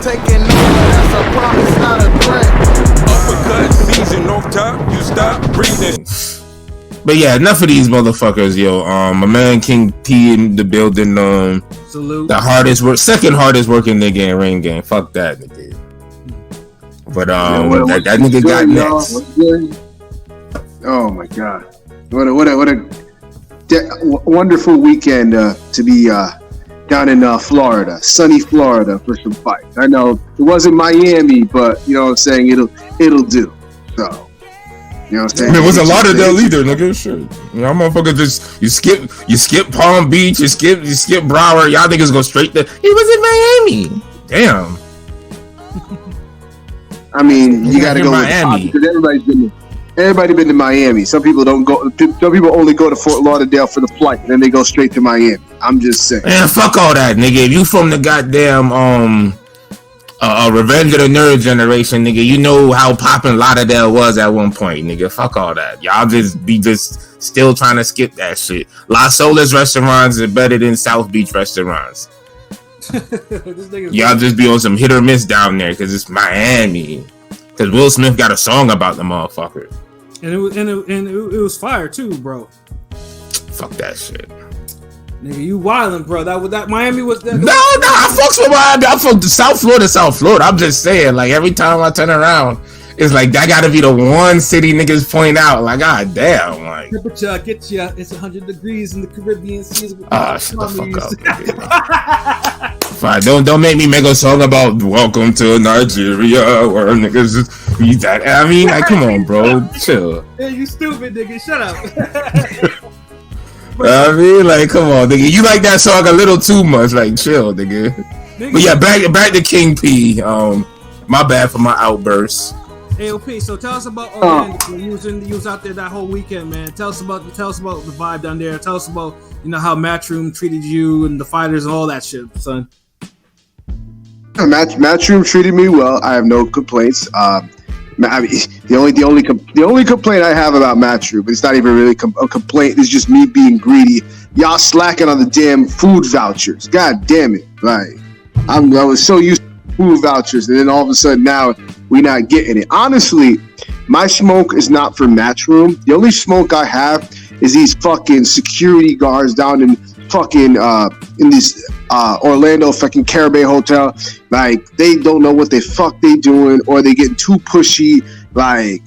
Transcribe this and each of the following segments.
taking over, that's a promise, not a threat. Uppercut season off top, you stop breathing. But yeah, enough of these motherfuckers, yo. My man King P in the building. Salute. The second hardest working nigga in Ring Game. Fuck that nigga. But that nigga got next. Oh my god! What a wonderful weekend to be down in Florida, sunny Florida for some fights. I know it wasn't Miami, but you know what I'm saying, it'll do. So. You know what I'm saying? I mean, it was a lot of that either, nigga. Shit. You know, motherfucker just you skip Palm Beach, you skip Broward. Y'all niggas go straight to. He was in Miami. Damn. I mean, you gotta go Miami because everybody been to Miami. Some people don't go. Some people only go to Fort Lauderdale for the flight, and then they go straight to Miami. I'm just saying. Man, fuck all that, nigga. If you from the goddamn Revenge of the Nerd generation, nigga, you know how poppin' Lauderdale was at one point, nigga. Fuck all that. Y'all just still trying to skip that shit. Las Olas restaurants are better than South Beach restaurants. Y'all just be on some hit or miss down there because it's Miami. Because Will Smith got a song about the motherfucker. And it was fire too, bro. Fuck that shit. Nigga, you wildin', bro. That Miami was that. No, I fucks with Miami. I fuck to South Florida. I'm just saying, like, every time I turn around, it's like that gotta be the one city niggas point out. Like, god damn, like temperature get ya. It's 100 degrees in the Caribbean seas. Shut the fuck up. Fine, don't make me make a song about welcome to Nigeria where niggas just be that. I mean, like, come on, bro, chill. Yeah, you stupid nigga. Shut up. I mean, like, come on, nigga. You like that song a little too much. Like, chill, nigga. But yeah, back to King P. My bad for my outburst. AOP. So tell us about Orlando. You was out there that whole weekend, man. Tell us about the vibe down there. Tell us about how Matchroom treated you and the fighters and all that shit, son. Matchroom treated me well. I have no complaints. I mean, the only complaint I have about Matchroom, but it's not even really a complaint. It's just me being greedy. Y'all slacking on the damn food vouchers. God damn it! Like I was so used to food vouchers, and then all of a sudden now we not getting it. Honestly, my smoke is not for Matchroom. The only smoke I have is these fucking security guards down in fucking in this Orlando fucking Caribbean hotel. Like they don't know what the fuck they doing, or they getting too pushy. Like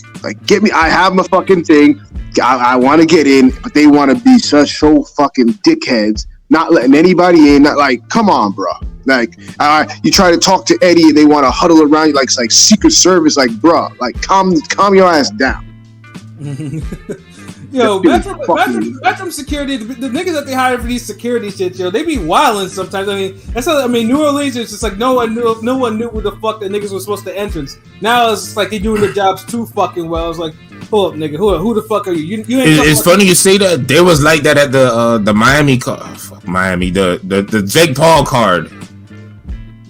get me. I have my fucking thing. I want to get in, but they want to be so fucking dickheads, not letting anybody in. Not like, come on, bro. Like you try to talk to Eddie, and they want to huddle around you like Secret Service. Like, bro, like calm your ass down. Yo, Metro security, the niggas that they hire for these security shit, yo, they be wilding sometimes. I mean, New Orleans is just like no one knew who the fuck the niggas were supposed to entrance. Now it's like they doing their jobs too fucking well. It's like, hold up, nigga, who the fuck are you? You ain't. It's funny you say that. There was like that at the Miami the Jake Paul card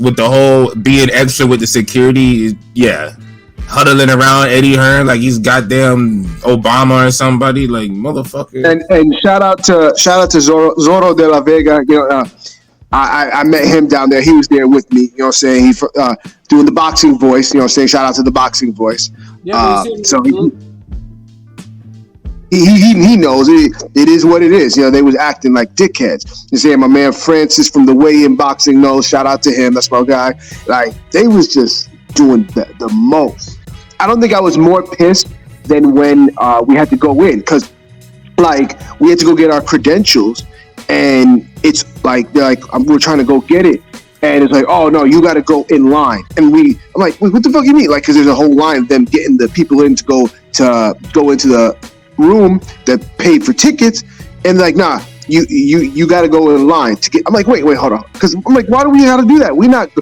with the whole being extra with the security. Yeah. Huddling around Eddie Hearn like he's goddamn Obama or somebody, like motherfucker. And shout out to Zorro de la Vega. I met him down there. He was there with me. You know what I'm saying? He doing the boxing voice. You know what I'm saying? Shout out to the boxing voice. Yeah, so he knows it is what it is. They was acting like dickheads. You saying my man Francis from the Way in Boxing knows. Shout out to him. That's my guy. Like they was just doing the most. I don't think I was more pissed than when we had to go in, because like we had to go get our credentials, and it's like they're like we're trying to go get it, and it's like, oh no, you got to go in line, and I'm like, wait, what the fuck you mean? Like, because there's a whole line of them getting the people in to go into the room that paid for tickets, and like, nah. You got to go in line to get. I'm like, wait, hold on, because I'm like, why do we have to do that? We're not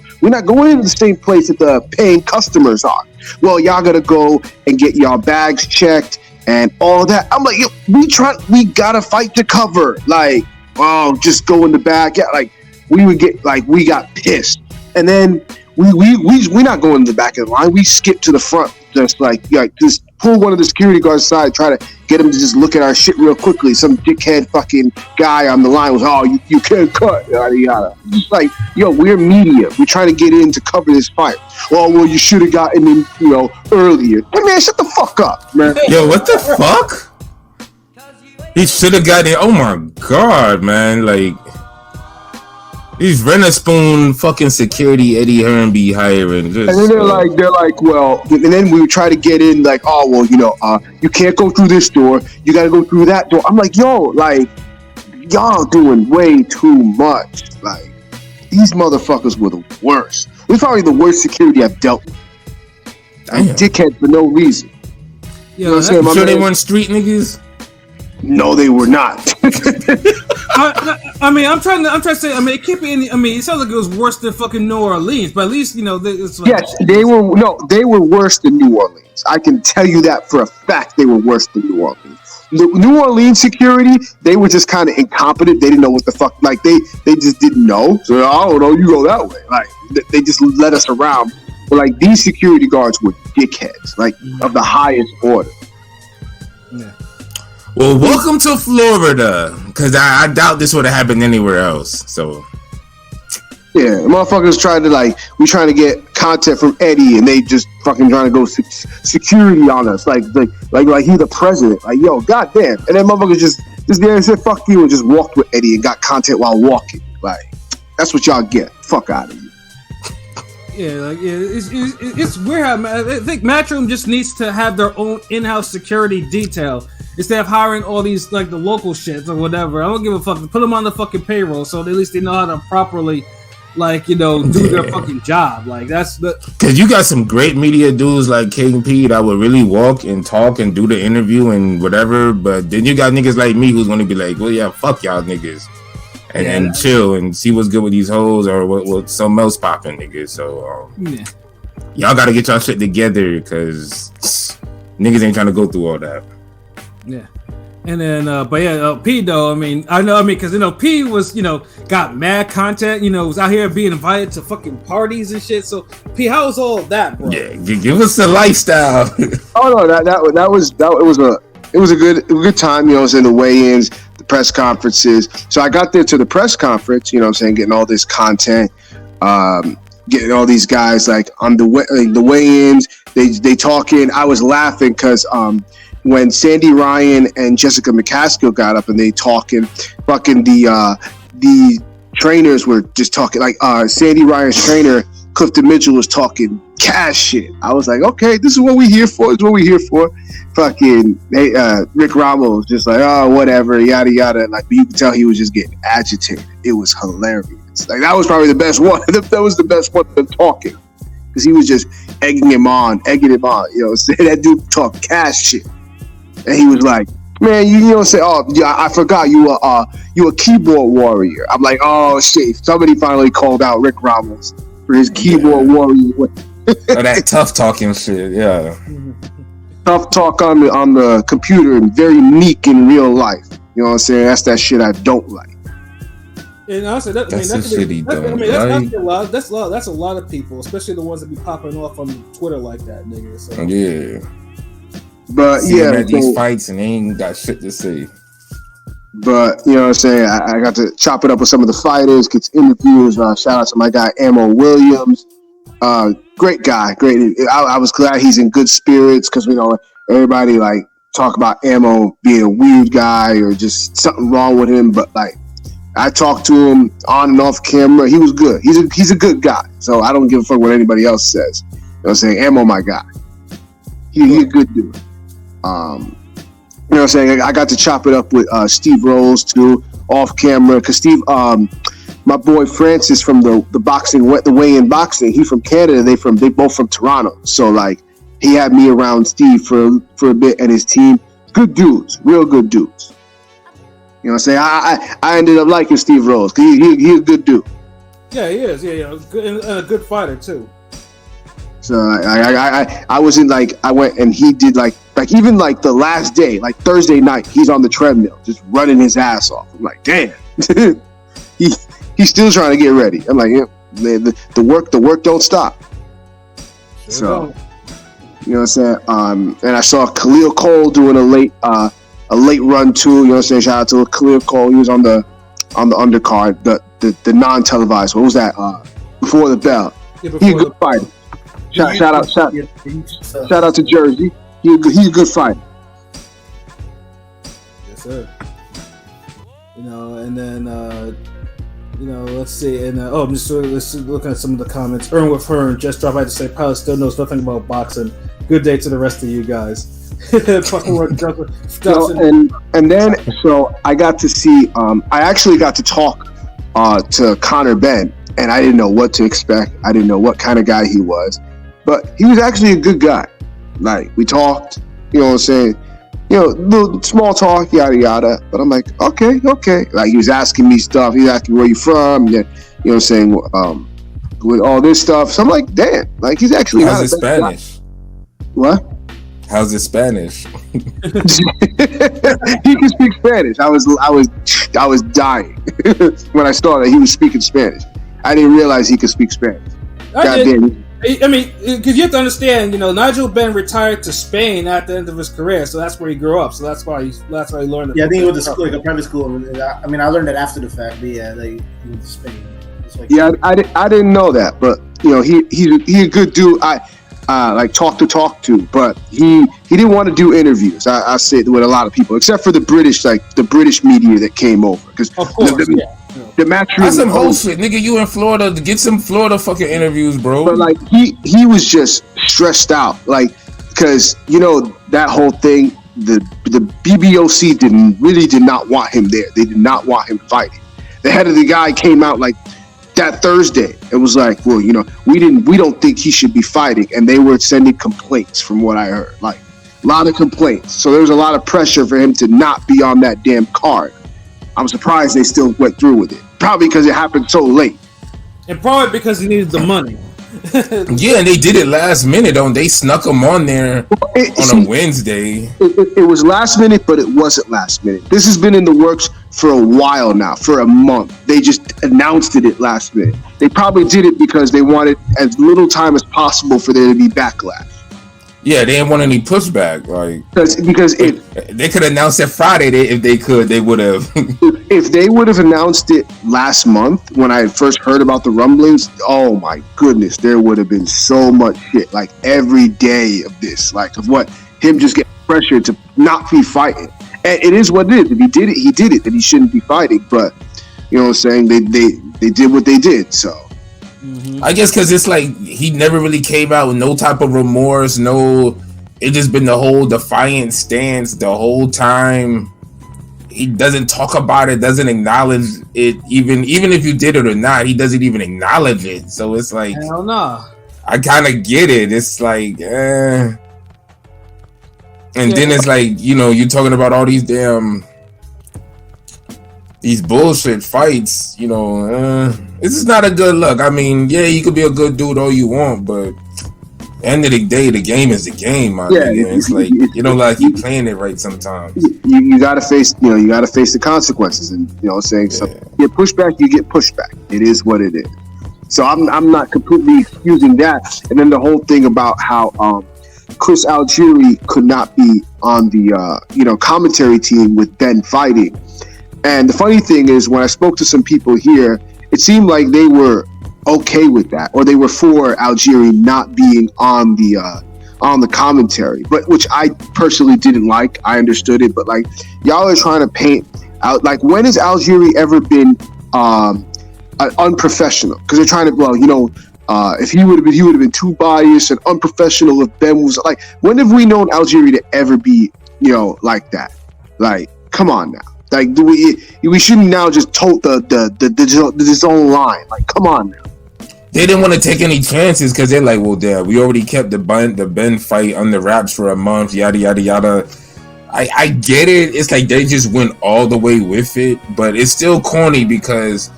going into the same place that the paying customers are. Well, y'all got to go and get y'all bags checked and all of that. I'm like, yo, we gotta fight to cover. Like, oh, just go in the back. Yeah, like we got pissed, and then we not going in the back of the line. We skipped to the front, just like just pull one of the security guards aside, try to get him to just look at our shit real quickly. Some dickhead fucking guy on the line was, oh, you can't cut, yada yada. Just like, yo, we're media. We're trying to get in to cover this fight. Well, you should have gotten in, earlier. Hey man, shut the fuck up, man. Yo, what the fuck? He should have got in. Oh my god, man! Like these Renaspoon fucking security Eddie Hearn be hiring. Just, and then they're like, well, and then we try to get in, like, oh, well, you can't go through this door. You got to go through that door. I'm like, yo, like, y'all doing way too much. Like, these motherfuckers were the worst. It's probably the worst security I've dealt with. Dickhead for no reason. You know what I'm saying? You sure they weren't street niggas? No, they were not. I mean, I'm trying to say. I mean, it can't be any. I mean, it sounds like it was worse than fucking New Orleans, but at least it's like, yes, they were. No, they were worse than New Orleans. I can tell you that for a fact. They were worse than New Orleans. The New Orleans security, they were just kind of incompetent. They didn't know what the fuck. Like they just didn't know. So I don't know. You go that way. Like they just let us around. But like these security guards were dickheads, like of the highest order. Yeah. Well, welcome to Florida, because I doubt this would have happened anywhere else. So, yeah, motherfuckers tried to we trying to get content from Eddie, and they just fucking trying to go security on us, like he the president. Like, yo, goddamn, and then motherfuckers just there and said fuck you and just walked with Eddie and got content while walking. Like, that's what y'all get. Fuck out of here. Yeah, it's weird how I think Matchroom just needs to have their own in-house security detail instead of hiring all these like the local shits or whatever. I don't give a fuck. Put them on the fucking payroll so at least they know how to properly, do their fucking job. Like that's the because you got some great media dudes like King P that would really walk and talk and do the interview and whatever. But then you got niggas like me who's gonna be like, well, yeah, fuck y'all niggas. And chill and see what's good with these hoes or what something else popping, niggas. So y'all gotta get y'all shit together because niggas ain't trying to go through all that. Yeah, and then P though. Because P was got mad content. Was out here being invited to fucking parties and shit. So P, how was all of that, bro? Yeah, give us the lifestyle. Oh no, it was a good time. In the weigh-ins. Press conferences. So I got there to the press conference, getting all this content, getting all these guys on the weigh-ins, they talking. I was laughing because when Sandy Ryan and Jessica McCaskill got up and they talking, fucking the trainers were just talking Sandy Ryan's trainer Clifton Mitchell was talking cash shit. I was like, okay, this is what we here for. Fucking Rick Ramos just like, oh, whatever, yada yada. But you could tell he was just getting agitated. It was hilarious. That was probably the best one. That was the best one of talking because he was just egging him on. That dude talk cash shit, and he was like, man, you say, oh yeah, I forgot you a keyboard warrior. I'm like, oh shit, somebody finally called out Rick Ramos for his keyboard warrior. That tough talking shit, yeah. Tough talk on the computer and very meek in real life. You know what I'm saying? That's that shit I don't like. And honestly, that's a lot of people, especially the ones that be popping off on Twitter like that, nigga. So. Yeah. But these fights and they ain't got shit to say. But you know what I'm saying? I got to chop it up with some of the fighters, get interviews. Shout out to my guy Ammo Williams. Great guy, great. I was glad he's in good spirits because everybody talk about Ammo being a weird guy or just something wrong with him. But I talked to him on and off camera. He was good. He's a good guy. So I don't give a fuck what anybody else says. You know what I'm saying? Ammo, my guy. He's a good dude. You know what I'm saying? I got to chop it up with Steve Rose too, off camera because Steve. My boy Francis from the weigh-in boxing, he from Canada. They both from Toronto. So he had me around Steve for a bit and his team. Good dudes, real good dudes. You know what I'm saying? I ended up liking Steve Rose because he's a good dude. Yeah, he is. Yeah, good, a good fighter too. So I was in I went and he did even the last day, Thursday night, he's on the treadmill just running his ass off. I'm like, damn. He's still trying to get ready. I'm like, yeah, the work don't stop. Sure You know what I'm saying? And I saw Khalil Cole doing a late run too. You know what I'm saying? Shout out to Khalil Cole. He was on the undercard, the non-televised. What was that? Before the bell. He's a good fighter. Shout out to Jersey. He's a good fighter. Yes, sir. You know, and then let's see, and I'm just looking at some of the comments. Earn with Hearn just dropped by to say Pilot still knows nothing about boxing. Good day to the rest of you guys. And then I got to see. I actually got to talk to Conor Benn, and I didn't know what to expect. I didn't know what kind of guy he was, but he was actually a good guy. Like, we talked, you know what I'm saying? You know, little small talk, yada yada. But I'm like, okay. Like, he was asking me stuff. He was asking where you from, and then, you know what I'm saying, with all this stuff. So I'm like, damn, like, he's actually How's it Spanish? What? How's it Spanish? He can speak Spanish. I was dying when I saw that he was speaking Spanish. I didn't realize he could speak Spanish. Goddamn. I mean, because you have to understand, you know, Nigel Benn retired to Spain at the end of his career, so that's where he grew up. So that's why he learned. Yeah, I think he went to school, like a private school. I mean, I learned that after the fact, but yeah, like, he went to Spain. Yeah, I didn't know that, but you know, he's a good dude. I like talk to, but he didn't want to do interviews. I say with a lot of people, except for the British media that came over, because of course, the match. That's some bullshit, nigga. You in Florida to get some Florida fucking interviews, bro. But like he was just stressed out, like, because you know that whole thing. The BBOC did not want him there. They did not want him fighting. The head of the guy came out like that Thursday. It was like, well, you know, we don't think he should be fighting, and they were sending complaints from what I heard, like a lot of complaints. So there was a lot of pressure for him to not be on that damn card. I'm surprised they still went through with it. Probably because it happened so late. And probably because he needed the money. Yeah, and they did it last minute. They snuck him on there on a Wednesday. It was last minute, but it wasn't last minute. This has been in the works for a while now, for a month. They just announced it last minute. They probably did it because they wanted as little time as possible for there to be backlash. Yeah, they didn't want any pushback. Like, because if they could announce it Friday, if they could, they would have. If they would have announced it last month when I first heard about the rumblings, oh my goodness, there would have been so much shit. Like every day of this, like of what him just getting pressured to not be fighting. And it is what it is. If he did it, he did it. That he shouldn't be fighting. But you know what I'm saying? They did what they did. So. I guess because it's like he never really came out with no type of remorse, it just been the whole defiant stance the whole time. He doesn't talk about it, doesn't acknowledge it, even if you did it or not, he doesn't even acknowledge it. So it's like, hell no. I kind of get it. It's like, and then it's like, you know, you're talking about all these bullshit fights, you know, this is not a good look. I mean, yeah, you could be a good dude all you want, but at the end of the day, the game is the game, my nigga. It's like, you know, like you playing it right sometimes. You gotta face, the consequences, and you know what I'm saying? So you get pushback, you get pushback. It is what it is. So I'm not completely excusing that. And then the whole thing about how Chris Algieri could not be on the commentary team with Ben fighting. And the funny thing is, when I spoke to some people here, it seemed like they were okay with that, or they were for Algieri not being on the commentary, but which I personally didn't like. I understood it, but like y'all are trying to paint out, like, when has Algieri ever been unprofessional? Because they're trying to, if he would have been too biased and unprofessional. If Ben was like, when have we known Algieri to ever be, like that? Like, come on now. Like, we shouldn't now just tote this own line. Like, come on now. They didn't want to take any chances because they're like, well, damn, we already kept the Ben fight under wraps for a month, yada yada yada. I get it. It's like they just went all the way with it, but it's still corny because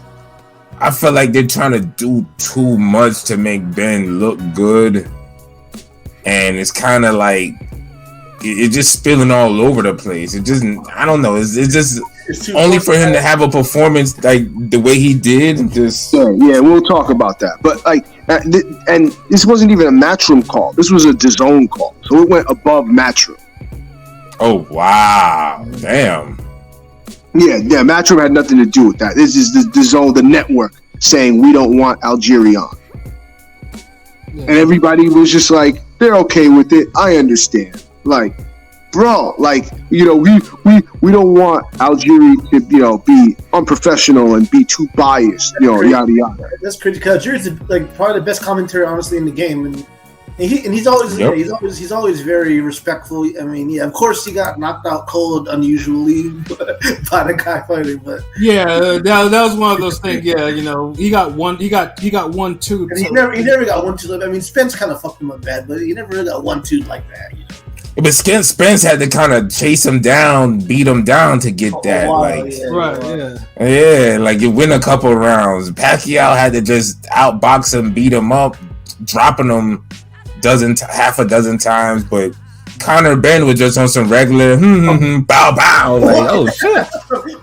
I feel like they're trying to do too much to make Ben look good, and it's kind of like it's just spilling all over the place. It just, I don't know. It's just only for him to have a performance like the way he did. Just yeah, we'll talk about that. But like, and this wasn't even a Matchroom call. This was a DAZN call, so it went above Matchroom. oh wow, damn. Yeah, Matchroom had nothing to do with that. This is the DAZN, the network, saying we don't want Algeria on. Yeah. And everybody was just like, they're okay with it. I understand. Like, bro, like, we don't want Algeria to, be unprofessional and be too biased, yada yada. That's crazy because Algeria's like probably the best commentator, honestly, in the game, and he's always he's always very respectful. I mean, yeah, of course he got knocked out cold unusually by the guy fighting, but that was one of those things. Yeah, he got 1-2. He never got 1-2. I mean, Spence kind of fucked him up bad, but he never really got 1-2 like that. But Spence had to kind of chase him down, beat him down to get that. Like you win a couple rounds. Pacquiao had to just outbox him, beat him up, dropping him half a dozen times. But Conor Ben was just on some regular bow bow. Like, oh shit!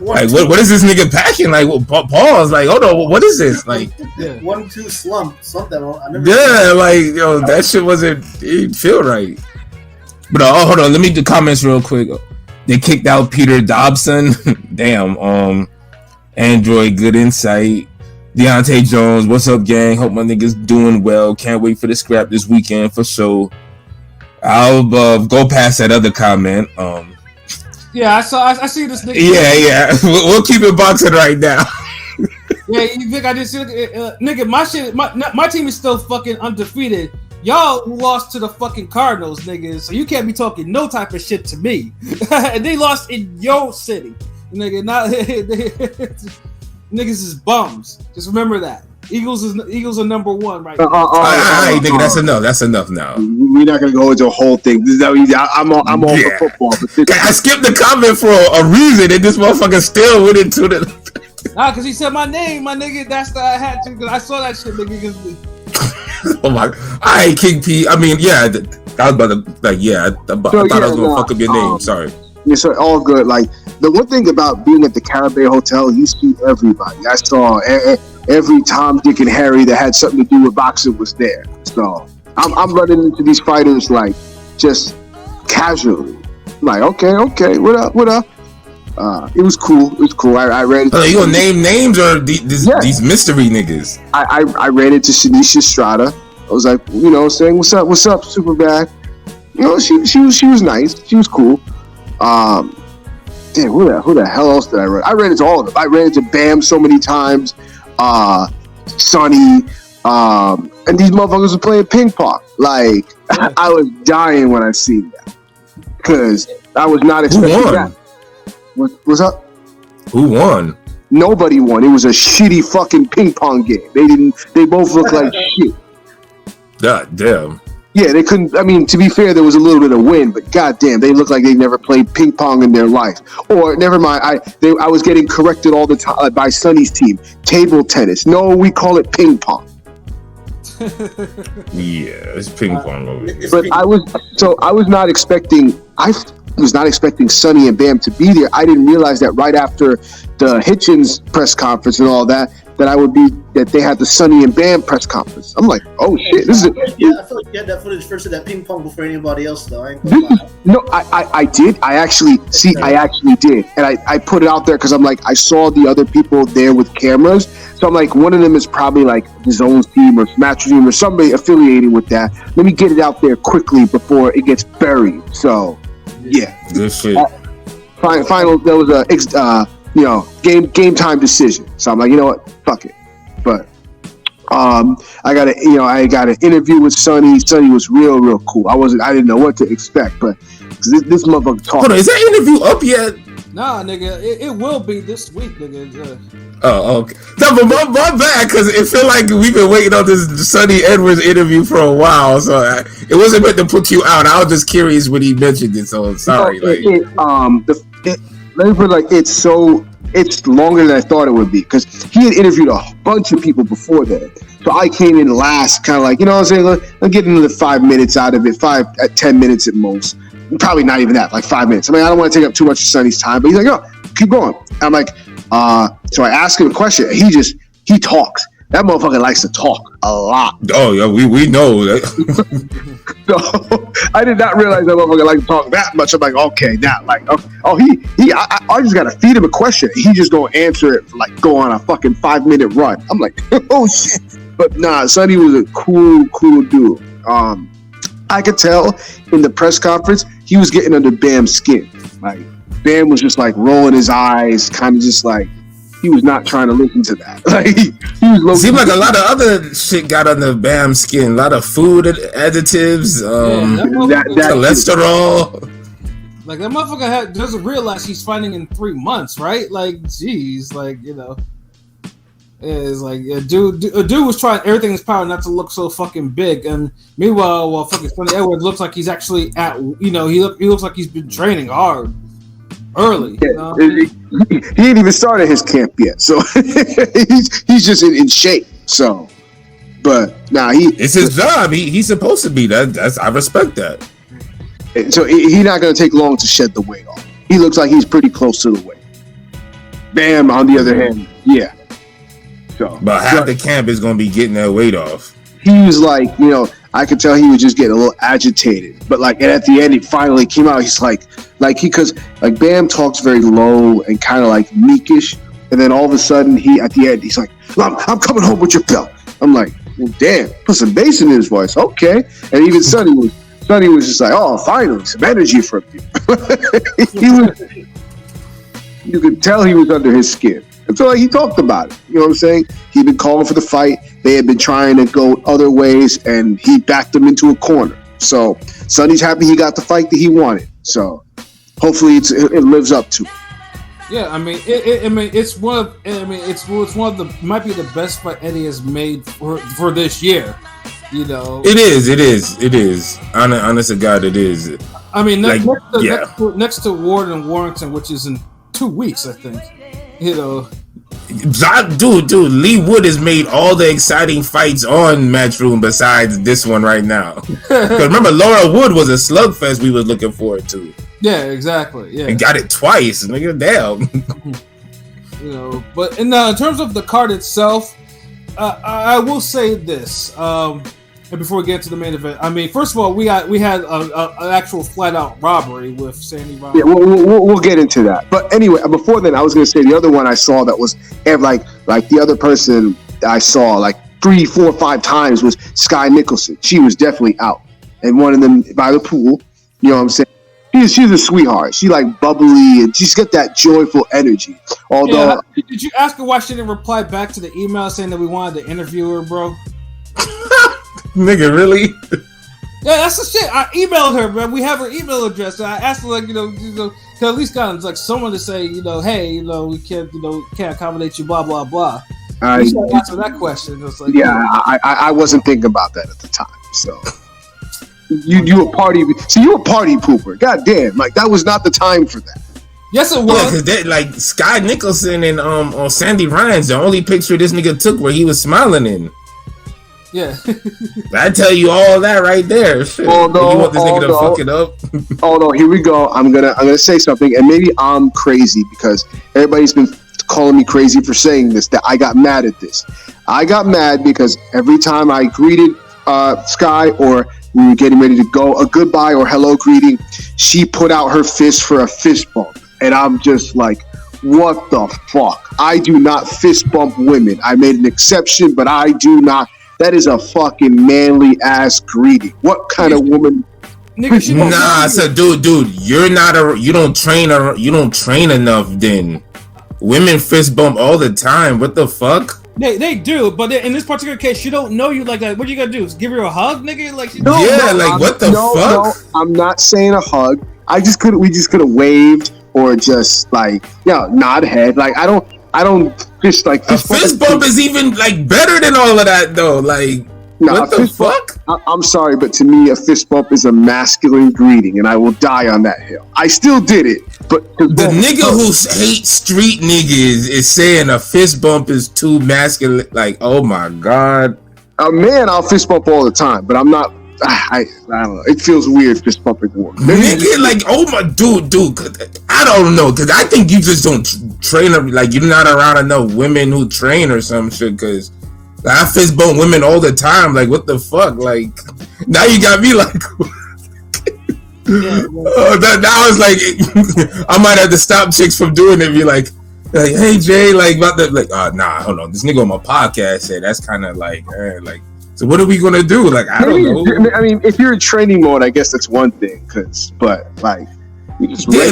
Like what is this nigga packing? Like pause. Like hold on, what is this? Like 1-2 slump something. That shit didn't feel right. But hold on, let me do comments real quick. They kicked out Peter Dobson. Damn. Android, good insight. Deontay Jones, what's up, gang? Hope my niggas doing well. Can't wait for the scrap this weekend for sure. I'll go past that other comment. Yeah, I see this nigga. Yeah. We'll keep it boxing right now. Yeah, you think I didn't see nigga? My team is still fucking undefeated. Y'all lost to the fucking Cardinals, niggas, so you can't be talking no type of shit to me. And they lost in your city, nigga. Niggas is bums. Just remember that. Eagles are number one right now. Nigga, that's enough now. We're not gonna go into a whole thing. I'm all for football. But I skipped the comment for a reason, and this motherfucker still went into the. Nah, because he said my name, my nigga. That's the I had to, because I saw that shit, nigga. Oh my! I King P. I mean, yeah, I was about to I thought I was gonna fuck up your name. Sorry. Yeah, so all good. Like the one thing about being at the Caribbean Hotel, you see everybody. I saw every Tom, Dick, and Harry that had something to do with boxing was there. So I'm running into these fighters like just casually. Like okay, what up? It was cool. I ran into you gonna name names or these mystery niggas? I ran into Shanisha Estrada. I was like, saying what's up, super bad. She was nice. She was cool. Damn, who the hell else did I run? I ran into all of them. I ran into Bam so many times. Sonny. And these motherfuckers were playing ping pong. Like I was dying when I seen that because I was not expecting that. What's up? Who won? Nobody won. It was a shitty fucking ping pong game. They both looked like shit. God damn. Yeah, they couldn't. I mean, to be fair, there was a little bit of win, but goddamn, they looked like they never played ping pong in their life. Or never mind, I was getting corrected all the time by Sonny's team. Table tennis. No, we call it ping pong. Yeah, it's ping pong over here. But I was not expecting. I was not expecting Sonny and Bam to be there. I didn't realize that right after the Hitchins press conference and all that that they had the Sonny and Bam press conference. I'm like, oh shit, this is. Yeah, I feel like you had that footage first of that ping pong before anybody else, though. I did. I actually did, and I put it out there because I'm like, I saw the other people there with cameras, so I'm like, one of them is probably like his own team or Match team or somebody affiliated with that. Let me get it out there quickly before it gets buried. So. Yeah. Good shit. Final. There was a game time decision. So I'm like, you know what? Fuck it. But I got an interview with Sonny. Sonny was real cool. I didn't know what to expect, but this motherfucker talking. Hold on, is that interview up yet? Nah, nigga, it will be this week, nigga. Oh, okay. No, but my bad, because it feel like we've been waiting on this Sonny Edwards interview for a while, so it wasn't meant to put you out. I was just curious when he mentioned it, so sorry. Let me put it like it's longer than I thought it would be, because he had interviewed a bunch of people before that. So I came in last, kind of like, you know what I'm saying? I'm getting another 5 minutes out of it, 10 minutes at most. Probably not even that, like 5 minutes. I mean, I don't want to take up too much of Sonny's time, but he's like, keep going. I'm like, so I ask him a question. He talks. That motherfucker likes to talk a lot. Oh yeah, we know that. So I did not realize that motherfucker liked to talk that much. I'm like, okay, now, like, I just gotta feed him a question. He just gonna answer it, like, go on a fucking 5-minute run. I'm like, oh shit. But nah, Sonny was a cool dude. I could tell in the press conference he was getting under Bam's skin. Like, Bam was just like rolling his eyes, kind of just like he was not trying to listen to that. Like, he was seemed like a lot of other shit got under Bam's skin. A lot of food additives, cholesterol. Like, that motherfucker doesn't realize he's fighting in 3 months, right? Like, jeez, like, you know. It's like a dude was trying everything in his power not to look so fucking big, and meanwhile, fucking Sonny Edwards looks like he's actually he looks like he's been training hard early. Yeah, you know? He ain't even started his camp yet, so he's just in shape. So, but nah, it's his job. He's supposed to be that. I respect that. So he's not gonna take long to shed the weight off. He looks like he's pretty close to the weight. Bam, on the other hand, yeah. So, but half the camp is going to be getting that weight off. He was like, I could tell he was just getting a little agitated. But like, and at the end, it finally came out. He's because Bam talks very low and kind of like meekish, and then all of a sudden, at the end, he's like, "I'm coming home with your belt." I'm like, well, damn, put some bass in his voice, okay. And even Sonny was just like, "Oh, finally, some energy from you." You could tell he was under his skin. And so he talked about it. You know what I'm saying? He'd been calling for the fight. They had been trying to go other ways, and he backed them into a corner. So Sonny's happy he got the fight that he wanted. So hopefully it lives up to it. Yeah, I mean, it's one of the might be the best fight Eddie has made for this year. You know, it is. Honest to God, it is. I mean, next to Ward and Warrington, which is in 2 weeks, I think. You know, dude, Lee Wood has made all the exciting fights on Matchroom besides this one right now. Because remember, Laura Wood was a slugfest we was looking forward to. Yeah, exactly. Yeah, and got it twice. Nigga, damn. You know, but in terms of the card itself, I will say this. And before we get to the main event, I mean, first of all, we had an actual flat out robbery with Sandy Ryan. Yeah, we'll get into that. But anyway, before then, I was going to say the other one I saw that was like the other person I saw like 3, 4, 5 times was Sky Nicholson. She was definitely out, and one of them by the pool. You know what I'm saying? She's a sweetheart. She like bubbly and she's got that joyful energy. Although, did you ask her why she didn't reply back to the email saying that we wanted to interview her, bro? Nigga, really? Yeah, that's the shit. I emailed her, man. We have her email address. And I asked her, like, to at least kind of like someone to say, hey, we can't accommodate you, blah blah blah. I answer that question. It was like, I wasn't thinking about that at the time. So you a party? So you a party pooper? God damn! Like that was not the time for that. Yes, it was. Yeah, because like Sky Nicholson and on Sandy Ryan's the only picture this nigga took where he was smiling in. Yeah. I tell you all that right there. Shit. You want this nigga to fuck it up? Oh no, here we go. I'm gonna say something, and maybe I'm crazy because everybody's been calling me crazy for saying this. That I got mad at this. I got mad because every time I greeted Sky or we were getting ready to go, a goodbye or hello greeting, she put out her fist for a fist bump, and I'm just like, what the fuck? I do not fist bump women. I made an exception, but I do not. That is a fucking manly ass greeting. What kind of woman? Nah, so dude, you don't train enough. Then women fist bump all the time. What the fuck? They do, but in this particular case, she don't know you like that. What you gonna do? Is give her a hug, nigga? Like what the fuck? No, I'm not saying a hug. We just could have waved or just like nod head. Like I don't just like a fist bump is even like better than all of that though. Like what the fuck? I'm sorry, but to me, a fist bump is a masculine greeting, and I will die on that hill. I still did it, but the nigga who hates street niggas is saying a fist bump is too masculine. Like, oh my god, a man, I'll fist bump all the time, but I'm not I don't know. It feels weird fist bumping women. Nigga, like, oh my dude, I don't know, cause I think you just don't train them. Like, you're not around enough women who train or some shit. Cause I fist bump women all the time. Like, what the fuck? Like, now you got me like. Now it's like I might have to stop chicks from doing it. Be like, hey Jay, like about the like, nah, hold on, this nigga on my podcast said that's kind of like, like, so what are we gonna do? Like, I don't know. I mean, if you're in training mode, I guess that's one thing, but like,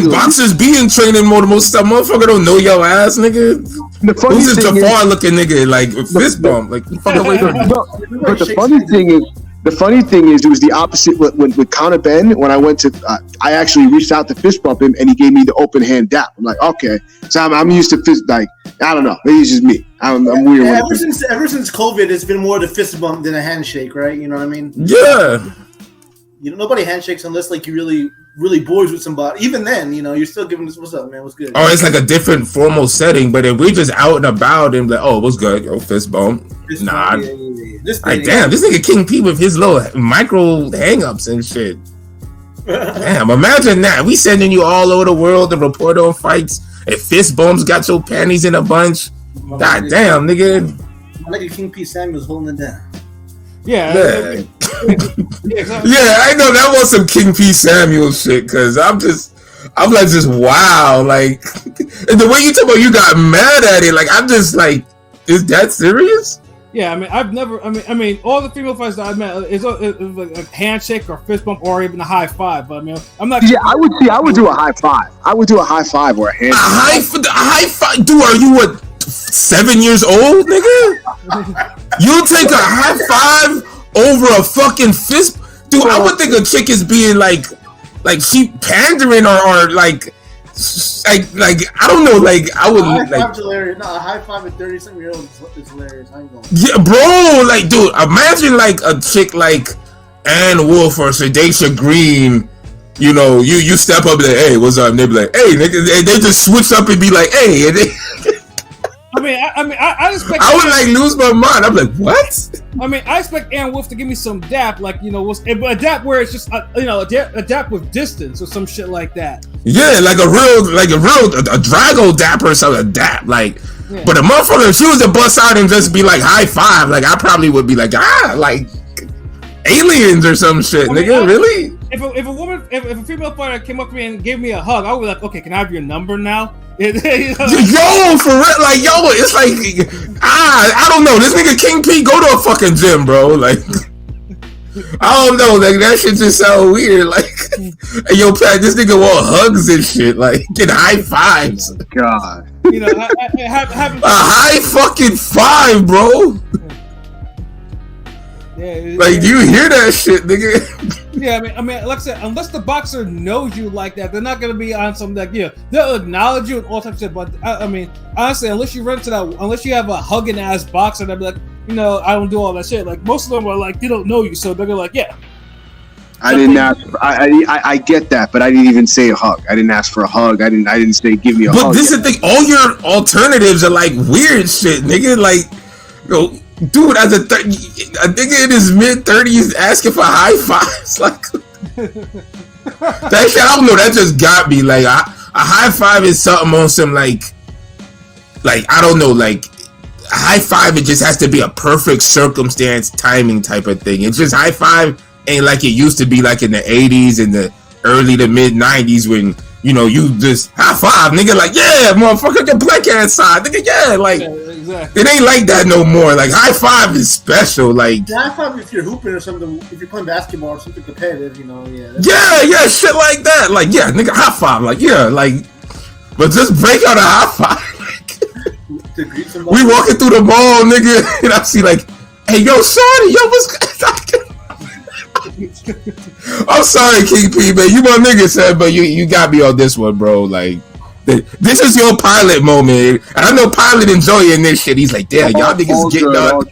boxers be in training mode most of the time. Motherfucker don't know your ass, nigga. Who's this Jafar looking nigga like fist bump? Like, fuck away. But the funny thing is, it was the opposite with Conor Ben. When I went to, I actually reached out to fist bump him, and he gave me the open hand dap. I'm like, okay, so I'm used to fist. Like, I don't know, maybe it's just me. I'm weird. Ever since COVID, it's been more the fist bump than a handshake, right? You know what I mean? Yeah. You know, nobody handshakes unless like you really boys with somebody. Even then, you know, you're still giving this, what's up, man? What's good? Oh, it's like a different formal setting, but if we're just out and about and like, oh, what's good? Yo, fist bump. Nah. Like, damn, this nigga King P with his little micro hang-ups and shit. Damn, imagine that. We sending you all over the world to report on fights, and fist bumps got your panties in a bunch. God damn, nigga. My nigga King P Samuel's holding it down. Yeah, I know that was some King P Samuel shit, cause I'm like just wow, like, and the way you talk about you got mad at it, like I'm just like, is that serious? Yeah, I mean, I've never. I mean, all the female fighters that I've met is like a handshake or fist bump or even a high five. But I mean, I'm not. Yeah, I would do a high five. I would do a high five or a handshake. A high five, dude. Are you what? 7 years old, nigga? You take a high five over a fucking fist, dude? I would think a chick is being like she pandering or like I don't know, like I would like hilarious. No, a high five at 30-something-year-old is hilarious. I ain't going. Yeah, bro, like, dude, imagine like a chick like Ann Wolf or Sedacia Green. You know, you step up and like, hey, what's up? And they be like, hey, nigga, they just switch up and be like, hey, and they. I expect. I would like lose my mind. I'm like, what? I mean, I expect Aaron Wolf to give me some dap, like, you know, a dap where it's just a dap with distance or some shit like that. Yeah, like a Drago dap or something, a dap, like. Yeah. But a motherfucker, if she was to bust out and just be like high five, like I probably would be like, like aliens or some shit, nigga. Really? If a female fighter came up to me and gave me a hug, I would be like, okay, can I have your number now? Yo, for real, like, yo, it's like, I don't know. This nigga King P go to a fucking gym, bro. Like, I don't know. Like, that shit just sound weird. Like, hey, yo, Pat, this nigga want hugs and shit. Like, get high fives. God. You know, having a high fucking five, bro. Yeah, like, do you hear that shit, nigga? Yeah, I mean, like I said, unless the boxer knows you like that, they're not gonna be on some like, yeah, they'll acknowledge you and all types of shit. But I mean, honestly, unless you have a hugging ass boxer, they'll be like, you know, I don't do all that shit. Like most of them are like, they don't know you, so they're gonna like, yeah. I didn't ask. I get that, but I didn't even say a hug. I didn't ask for a hug. I didn't say give me a hug. But this is the thing. All your alternatives are like weird shit, nigga. Like, yo, dude, as a nigga in his mid-30s asking for high fives, like that shit. I don't know. That just got me. Like, a high five is something on some like I don't know, like. A high five, it just has to be a perfect circumstance, timing type of thing. It's just high five ain't like it used to be like in the 80s and the early to mid 90s when, you know, you just high five, nigga, like, yeah, motherfucker, get black ass side, nigga, yeah, like, exactly. It ain't like that no more. Like, high five is special, like. Yeah, high five if you're hooping or something, if you're playing basketball or something competitive, you know, yeah. Yeah, shit like that. Like, yeah, nigga, high five, like, yeah, like, but just break out a high five. We walking through the mall, nigga, and I see like, hey, yo, shorty, yo, what's I'm sorry, King P, man, you my nigga, son, but you got me on this one, bro. Like, this is your pilot moment, and I know Pilot enjoying this shit. He's like, damn, y'all niggas getting up.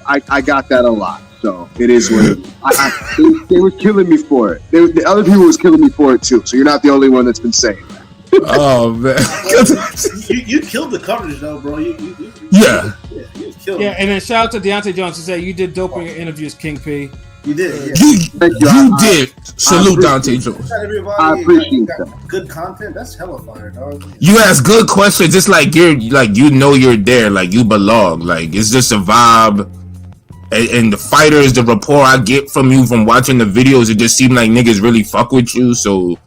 I got that a lot, so it is what it is. They were killing me for it. The other people was killing me for it too. So you're not the only one that's been saying that. Oh man, you killed the coverage though, bro. You yeah, you killed and then shout out to Deontay Jones who said you did dope in your interviews, King P. You did. Yeah. Thank you. You did. Salute Dante Jones. I appreciate that. Good content. That's hella fire, dog. You ask good questions. It's like you're there. Like you belong. Like it's just a vibe. And the fighters, the rapport I get from you from watching the videos, it just seems like niggas really fuck with you. So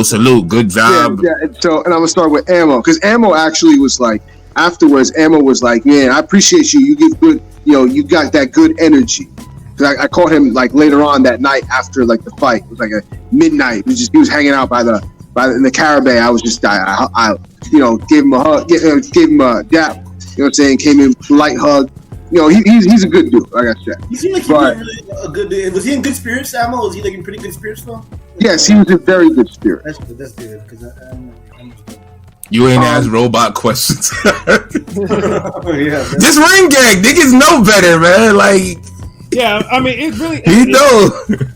salute, good job. Yeah. So, and I'm gonna start with Ammo because Ammo actually was like afterwards. Ammo was like, man, I appreciate you. You give good, you got that good energy. Cause I called him like later on that night after like the fight. It was like a midnight. He was hanging out in the Caribbean. I was just I gave him a hug, gave him a dap. You know what I'm saying? Came in, light hug. He's a good dude, like I said. He seemed like he was really a good dude. Was he in good spirits, Ammo? Was he like in pretty good spirits though? Yes, he was in very good spirit. That's good. That's good. Because You ain't ask robot questions. yeah, This ring gang, niggas know better, man. Like, Yeah, I mean, it really. you know.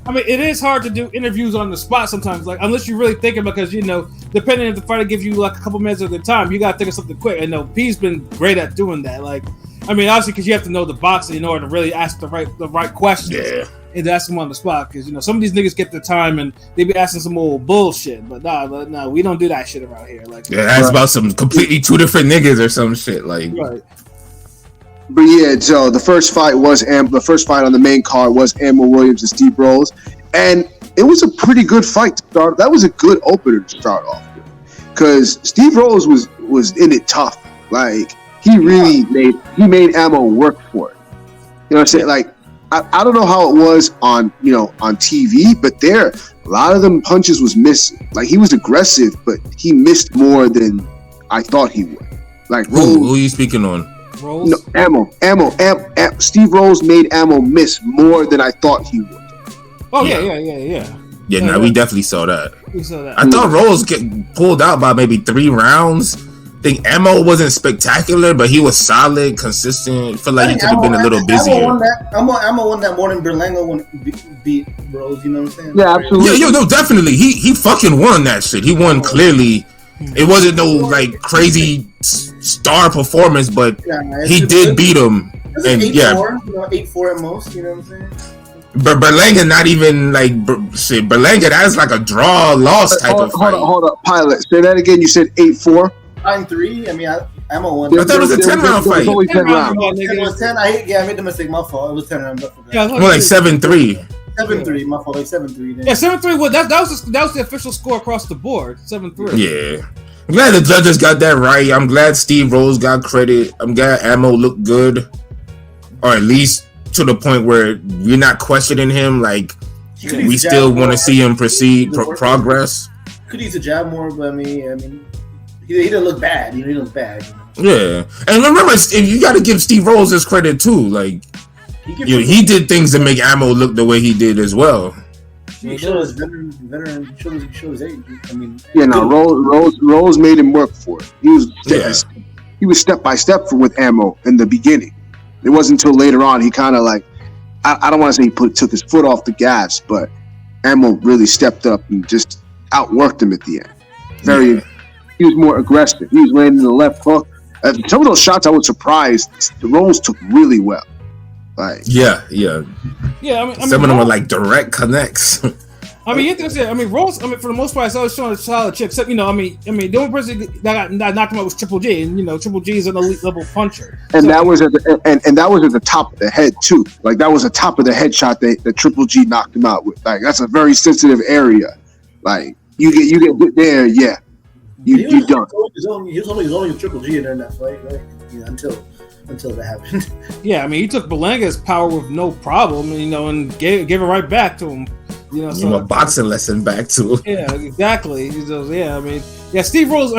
I mean, it is hard to do interviews on the spot sometimes. Like, unless you really think it, because depending if the fighter gives you like a couple minutes of the time, you gotta think of something quick. And P's been great at doing that. Like, I mean, obviously, because you have to know the boxing in order to really ask the right questions. Yeah. And ask them on the spot, because some of these niggas get the time and they be asking some old bullshit. But nah, we don't do that shit around here. Like, Yeah, that's about some completely two different niggas or some shit. Like, right. But yeah, so the first fight on the main card was Ammo Williams and Steve Rose, and it was a pretty good fight to start. That was a good opener to start off with, because Steve Rose was in it tough. Like he really made Ammo work for it. You know what I'm saying? Like I don't know how it was on on TV, but a lot of them punches was missing. Like he was aggressive, but he missed more than I thought he would. Like who are you speaking on? Rose? No, Ammo. Steve Rose made Ammo miss more than I thought he would. Oh yeah. Yeah, we definitely saw that. We saw that. I thought Rose get pulled out by maybe 3 rounds. I think Ammo wasn't spectacular, but he was solid, consistent. Feel like he could have been a little busier. Ammo won that morning. Berlanga beat Rose. You know what I'm saying? Yeah, absolutely. Yeah, no, definitely. He fucking won that shit. He won clearly. It wasn't no like crazy star performance, but he did beat him. And 8-4, 8-4 at most. You know what I'm saying? But Berlanga not even like shit. Berlanga, that's like a draw loss type of fight. Hold up, Pilot. Say that again. You said 8-4. 9-3. I mean, Ammo won. I thought it was a 10-round fight. It was only 10 rounds. It was 10. I made the mistake. My fault. It was 10 rounds. Yeah, More like 7-3. 7-3. My fault. Like 7-3. Then. Yeah, 7-3. Well, that was the official score across the board. 7-3. Yeah. I'm glad the judges got that right. I'm glad Steve Rose got credit. I'm glad Ammo looked good, or at least to the point where we're not questioning him. Like we still want to see him progress. Could use a jab more, but I mean, he didn't look bad. He didn't look bad. Yeah, and remember, you got to give Steve Rose his credit too. Like he did things to make Ammo look the way he did as well. He showed his veteran. He showed his age. I mean, Rose made him work for it. He was step by step with Ammo in the beginning. It wasn't until later on he kind of like I don't want to say he took his foot off the gas, but Ammo really stepped up and just outworked him at the end. He was more aggressive. He was landing the left hook. Some of those shots I was surprised the Rose took really well. Like yeah. I mean, some of them were like direct connects. I mean, Rose. I mean, for the most part, I was showing a solid check. Except, the only person that knocked him out was Triple G, and Triple G is an elite level puncher. And that was at the top of the head too. Like that was a top of the head shot that Triple G knocked him out with. Like that's a very sensitive area. Like you get there, yeah. You done. He was only a Triple G in there in that fight, right? Until that happened. Yeah, I mean, he took Belanga's power with no problem, and gave it right back to him. A boxing lesson back to him. Yeah, exactly. Steve Rose.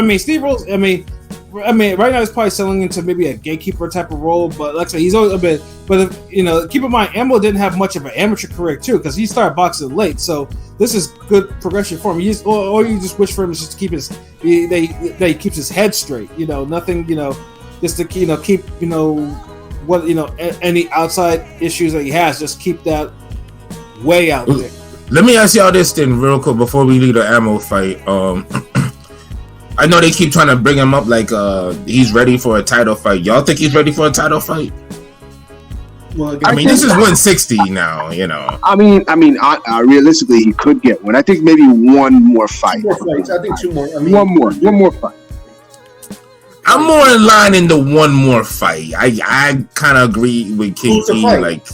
Right now he's probably selling into maybe a gatekeeper type of role, but like I said, he's always a bit. But keep in mind, Ammo didn't have much of an amateur career too, because he started boxing late. So this is good progression for him. All you just wish for him is just to keep he keeps his head straight. Nothing. Just to keep any outside issues that he has, just keep that way out there. Let me ask y'all this then real quick before we leave the Ammo fight. I know they keep trying to bring him up like he's ready for a title fight. Y'all think he's ready for a title fight? Well, I mean, this is 160 now. You know. I mean, realistically, he could get one. I think maybe one more fight. 2 more fights. I think 2 more. I mean, one more fight. I'm more in line in the one more fight. I kind of agree with King Who's the P. fight? Like,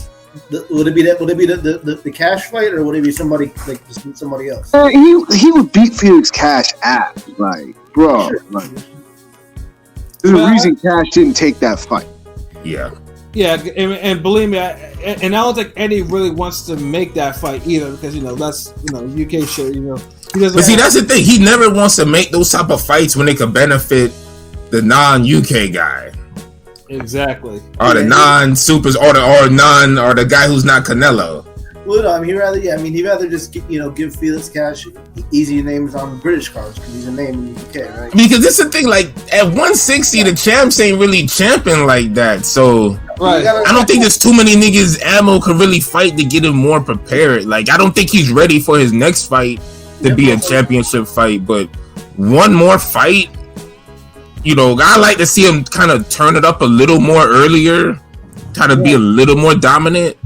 would it be that? Would it be the Cash fight, or would it be somebody like somebody else? He would beat Felix Cash ass, like, bro. Sure. Like, there's a reason Cash didn't take that fight. yeah. Yeah, and believe me, and I don't think Eddie really wants to make that fight either because that's UK shit. He doesn't. But see, that's the thing. He never wants to make those type of fights when it could benefit the non-UK guy. Exactly. Or the non-supers, or the guy who's not Canelo. Well, no, I mean, he'd rather just give Felix Cash easy names on British cards because he's a name in the UK, right? Because this is the thing, like at 160, the champs ain't really champing like that. So Right. I don't think there's too many niggas Ammo could really fight to get him more prepared. Like I don't think he's ready for his next fight to be a championship fight. But one more fight, I like to see him kind of turn it up a little more earlier, try to be a little more dominant.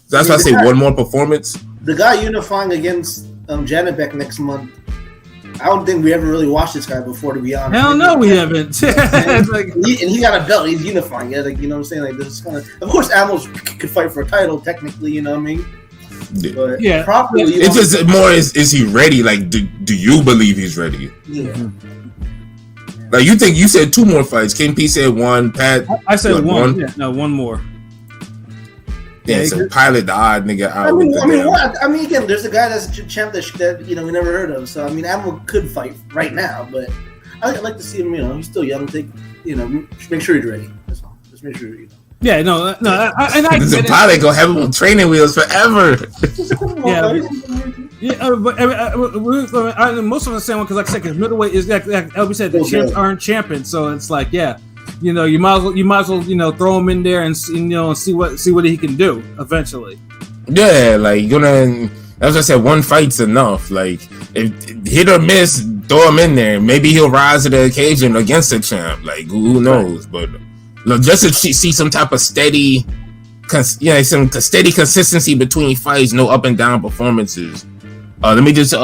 That's why I say one more performance. The guy unifying against Janibek next month. I don't think we ever really watched this guy before, to be honest. Hell no, we haven't. It's like, and he got a belt. He's unifying. Yeah, like, you know what I'm saying? Like, this is kind of course, Amos could fight for a title technically. You know what I mean? But yeah. properly. It's just more is he ready? Like, do you believe he's ready? Yeah. Like you said 2 more fights. King P said 1. Pat, I said what, 1. Yeah, no, 1 more. Yeah, so Pilot the odd nigga out. I mean, again, there's a guy that's a champ that we never heard of. So I mean, Amo could fight right now, but I'd like to see him. He's still young. Make sure he's ready. That's all. Just make sure you know. Yeah, no, and I There's a get it. Pilot gonna have him on training wheels forever. But most of the same one because, like I said, because middleweight is like LB said, the champs aren't champions, so it's like, you might as well throw him in there and see what he can do eventually. Yeah, like as I said, 1 fight's enough. Like if hit or miss, throw him in there. Maybe he'll rise to the occasion against the champ. Like who knows? But just to see some type of steady consistency between fights, no up and down performances. Let me just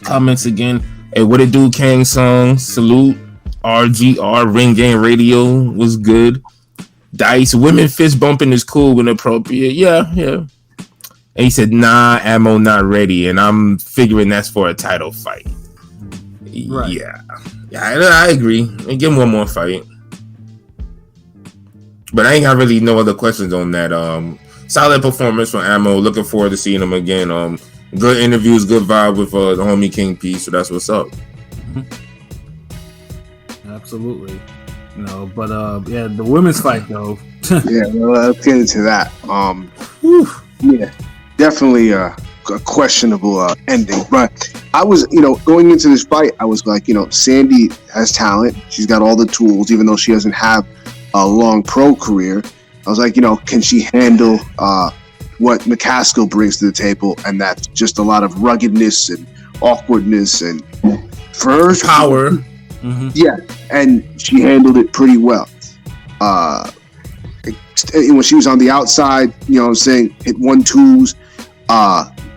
comments again. Hey, what it do, Kang Song? Salute. RGR Ring Game Radio was good. Dice women fist bumping is cool when appropriate. Yeah. And he said, nah, Ammo not ready, and I'm figuring that's for a title fight. Right. Yeah, I agree. Give him 1 more fight. But I ain't got really no other questions on that. Solid performance from Ammo. Looking forward to seeing him again. Good interviews, good vibe with the homie King P. So that's what's up. Absolutely. But the women's fight though. Yeah, well, let's get into that. Yeah, definitely a questionable ending. But I was, going into this fight, I was like, Sandy has talent. She's got all the tools, even though she doesn't have a long pro career. I was like, can she handle what McCaskill brings to the table? And that's just a lot of ruggedness and awkwardness and for her power. Yeah, and she handled it pretty well. When she was on the outside, hit 1-2s,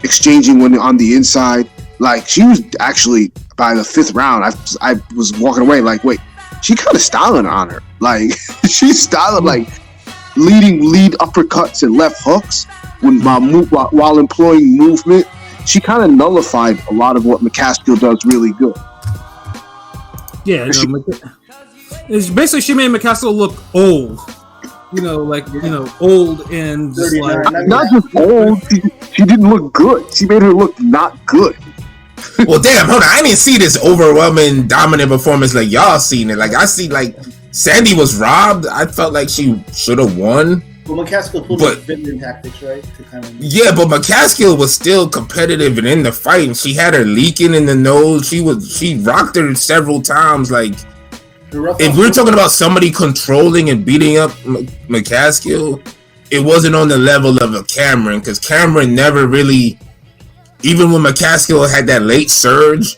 exchanging when on the inside. Like she was actually by the 5th round, I was walking away like, wait, she kind of styling on her. Like she's styling like lead uppercuts and left hooks while employing movement. She kind of nullified a lot of what McCaskill does really good. Yeah, it's basically she made McCaskill look old. Old and just not just old. She didn't look good. She made her look not good. Well, damn, hold on. I didn't see this overwhelming, dominant performance like y'all seen it. Like I see, like Sandy was robbed. I felt like she should have won. Well, McCaskill pulled the veteran tactics, right? Yeah, but McCaskill was still competitive and in the fight, and she had her leaking in the nose. She rocked her several times. Like, if we're talking about somebody controlling and beating up McCaskill, it wasn't on the level of a Cameron, because Cameron never really, even when McCaskill had that late surge,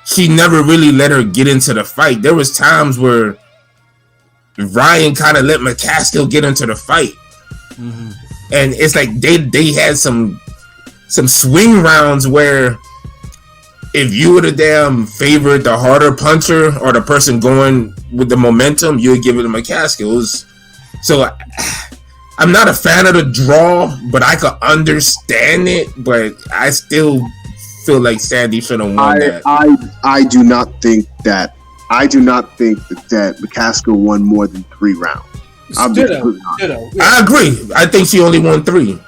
she never really let her get into the fight. There was times where Ryan kind of let McCaskill get into the fight. And it's like they had some swing rounds where if you were the damn favorite, the harder puncher, or the person going with the momentum, you would give it to McCaskill. So I'm not a fan of the draw, but I could understand it. But I still feel like Sandy should have won that. I do not think that McCaskill won more than 3 rounds. Ditto. I agree. I think she only won 3.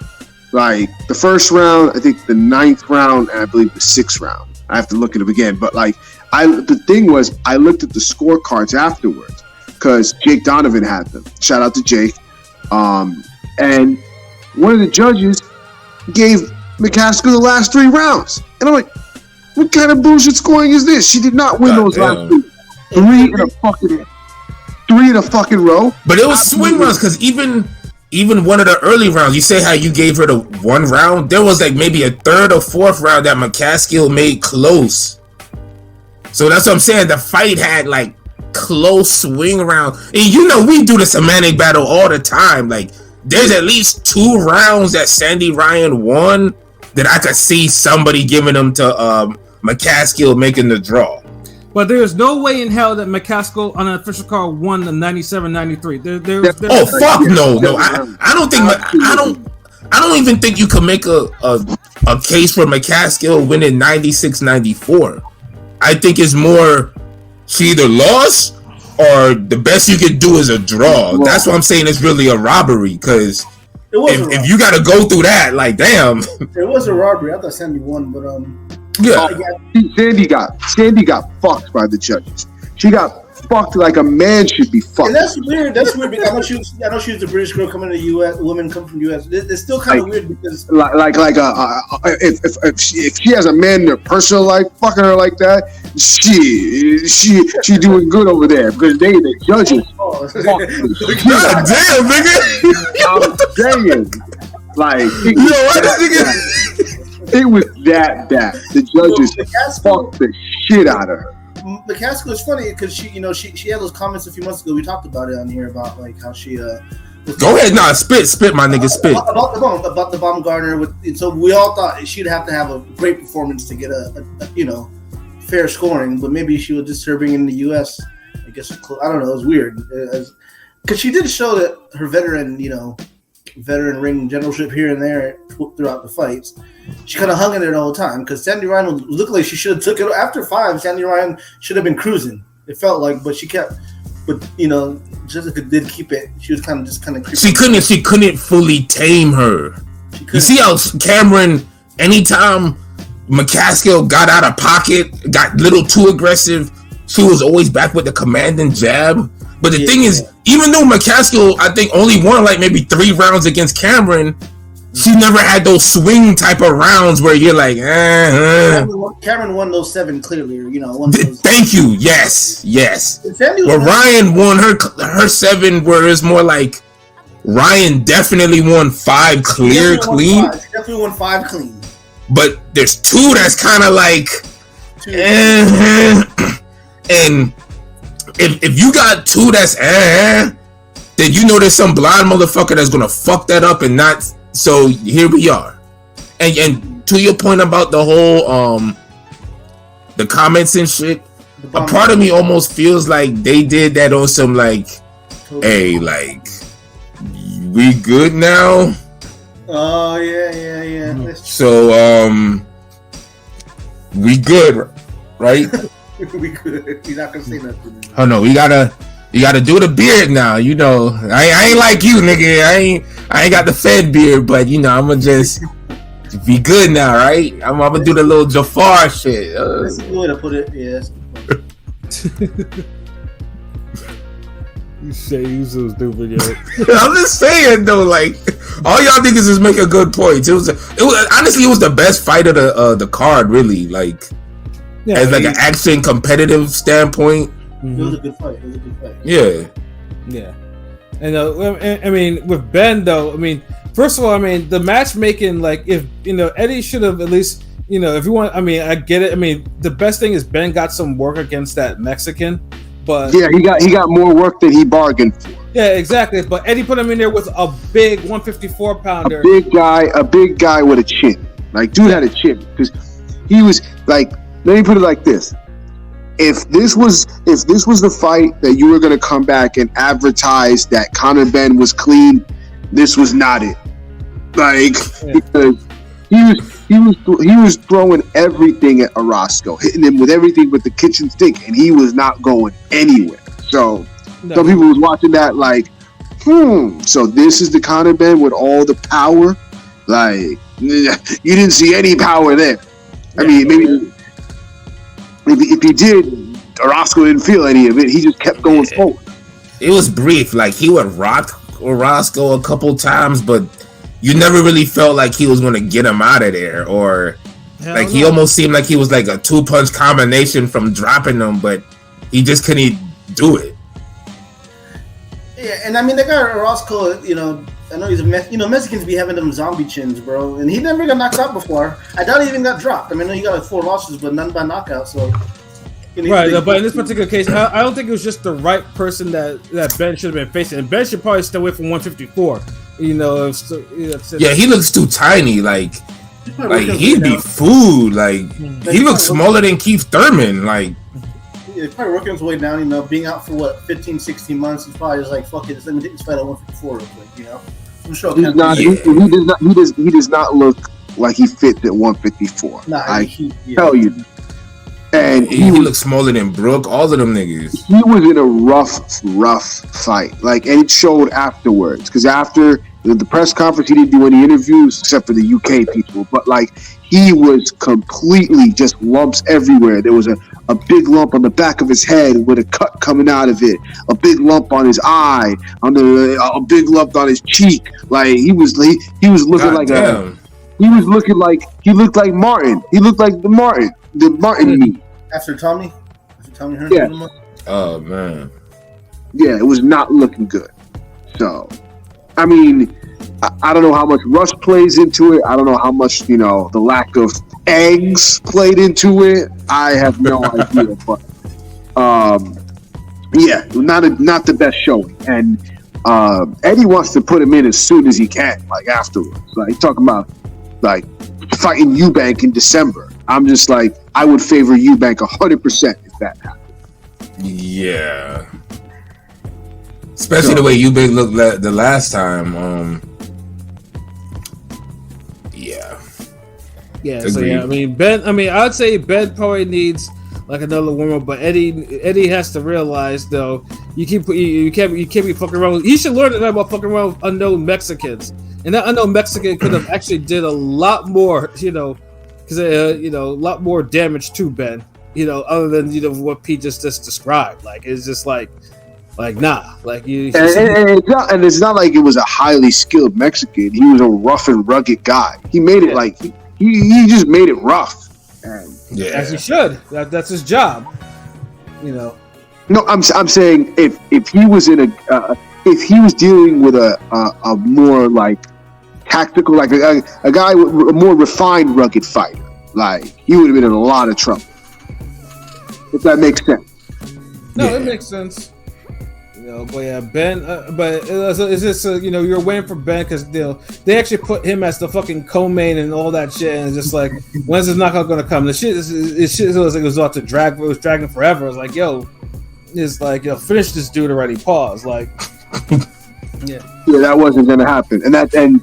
Like the first round, I think the 9th round, and I believe the 6th round. I have to look at it again. But the thing was, I looked at the scorecards afterwards because Jake Donovan had them. Shout out to Jake. And one of the judges gave McCaskill the last 3 rounds, and I'm like, what kind of bullshit scoring is this? She did not win those last 3. 3 in a fucking row. But it was swing rounds because even one of the early rounds, you say how you gave her the 1 round, there was like maybe a 3rd or 4th round that McCaskill made close. So that's what I'm saying. The fight had like close swing round. And we do the semantic battle all the time. Like there's at least 2 rounds that Sandy Ryan won that I could see somebody giving them to McCaskill making the draw. But there is no way in hell that McCaskill on an official card won the 97-93. Oh fuck no! I don't think I don't even think you could make a case for McCaskill winning 96-94. I think it's more she either lost or the best you could do is a draw. That's what I'm saying. It's really a robbery because if you got to go through that, like damn, it was a robbery. I thought Sandy won, but yeah. Sandy got fucked by the judges. She got fucked like a man should be fucked. And that's weird. That's weird because I know she was a British girl coming to the U.S. Women come from the U.S. It's still kind of weird because if she has a man in her personal life fucking her like that, she doing good over there because they the judges. God damn, nigga. I'm saying, like, it was that bad. The judges fucked the shit out of her. McCaskill is funny because she had those comments a few months ago. We talked about it on here about like how she go ahead, spit, my nigga, spit about the Baumgartner. So we all thought she'd have to have a great performance to get a fair scoring, but maybe she was just serving in the U.S. I guess I don't know. It was weird because she did show that her veteran ring generalship here and there throughout the fights. She kind of hung in there the whole time because Sandy Ryan looked like she should have took it after 5. Sandy Ryan should have been cruising. It felt like, but she kept. But Jessica did keep it. She was kind of creeping. She couldn't fully tame her. You see how Cameron, anytime McCaskill got out of pocket, got a little too aggressive, she was always back with the commanding jab. But the thing is, even though McCaskill, I think, only won like maybe 3 rounds against Cameron, she never had those swing type of rounds where you're like, Cameron won those 7 clearly, Thank you. Yes. Where Ryan won her 7, where it's more like Ryan definitely won 5 clean. She definitely won 5 clean. But there's 2 that's kind of like, and if you got 2 that's then there's some blind motherfucker that's gonna fuck that up and not. So here we are, and to your point about the whole the comments and shit, a part of me almost feels like they did that on some like, hey, like we good now. Oh yeah. So we good, right? We good. You're not gonna say nothing. Oh no, you gotta do the beard now. I ain't like you, nigga. I ain't got the Fed beard, but I'ma just be good now, right? I'm gonna do the little Jafar shit. That's a good way to put it. Yeah. You say you so stupid, yo. I'm just saying though, like all y'all niggas is making good points. It was honestly the best fight of the card, really. Like as like an action competitive standpoint. It was a good fight. Yeah. And I mean, with Ben though, first of all, the matchmaking, like if Eddie should have at least, if you want, I get it. The best thing is Ben got some work against that Mexican, But yeah, he got more work than he bargained for. yeah, exactly. But Eddie put him in there with a big 154 pounder. A big guy with a chin. Like, dude had a chin because he was like. Let me put it like this: if this was the fight that you were going to come back and advertise that Conor Benn was clean, this was not it. Like, because he was throwing everything at Orozco, hitting him with everything but the kitchen sink, and he was not going anywhere. So some people was watching that like, so this is the Conor Benn with all the power. Like, you didn't see any power there. I mean, maybe if he did, Orozco didn't feel any of it. He just kept going forward. It was brief. Like, he would rock Orozco a couple times, but you never really felt like he was going to get him out of there. Or like, he almost seemed like he was like a 2-punch combination from dropping him, but he just couldn't do it. Yeah, and I mean, that guy Orozco, I know he's Mexicans be having them zombie chins, bro, and he never got knocked out before. I doubt he even got dropped. I mean, I know he got like 4 losses, but none by knockout. So, right. But in this particular case, I don't think it was just the right person that Ben should have been facing. And Ben should probably stay away from 154. Yeah, he looks too tiny. Like he'd be food. Like, he looks smaller than Keith Thurman. Like. He's probably working his way down, being out for 15, 16 months. He's probably just like, fuck it, let me take this fight at 154 real quick, I'm sure he does not look like he fits at 154. I tell you. And he looks smaller than Brooke, all of them niggas. He was in a rough fight. Like, and it showed afterwards. Because after the press conference, he didn't do any interviews except for the UK people. But like, he was completely just lumps everywhere. There was a big lump on the back of his head with a cut coming out of it. A big lump on his eye. A big lump on his cheek. Like, he was looking like he looked like Martin. He looked like the Martin meat. After Tommy hurt him. Oh man. Yeah, it was not looking good. So, I mean, I don't know how much Rush plays into it. I don't know how much, the lack of eggs played into it. I have no idea. But, yeah, not the best showing. And Eddie wants to put him in as soon as he can, like, afterwards. Like, he's talking about, like, fighting Eubank in December. I'm just like, I would favor Eubank 100% if that happened. Yeah. Especially the way Eubank looked the last time. Yeah. Yeah. Agreed. So yeah, I mean, Ben. I mean, I'd say Ben probably needs like another warm up, but Eddie has to realize though, you can't be fucking around. He should learn that about fucking around with unknown Mexicans, and that unknown Mexican could have actually did a lot more, because a lot more damage to Ben, other than what Pete just described. Like, it's just like nah, like you. And it's not like it was a highly skilled Mexican. He was a rough and rugged guy. He made it like he just made it rough. And, yeah, as he should. That's his job. No, I'm saying if he was if he was dealing with a more like tactical, like a guy with a more refined, rugged fighter, like, he would have been in a lot of trouble. If that makes sense. No, it makes sense. But yeah, Ben. But it's just you're waiting for Ben because they actually put him as the fucking co-main and all that shit, and it's just like, when's this knockout gonna come? The shit was like it was about to drag. It was dragging forever. I was like, it's like, finish this dude already. Pause. Like, yeah, that wasn't gonna happen. And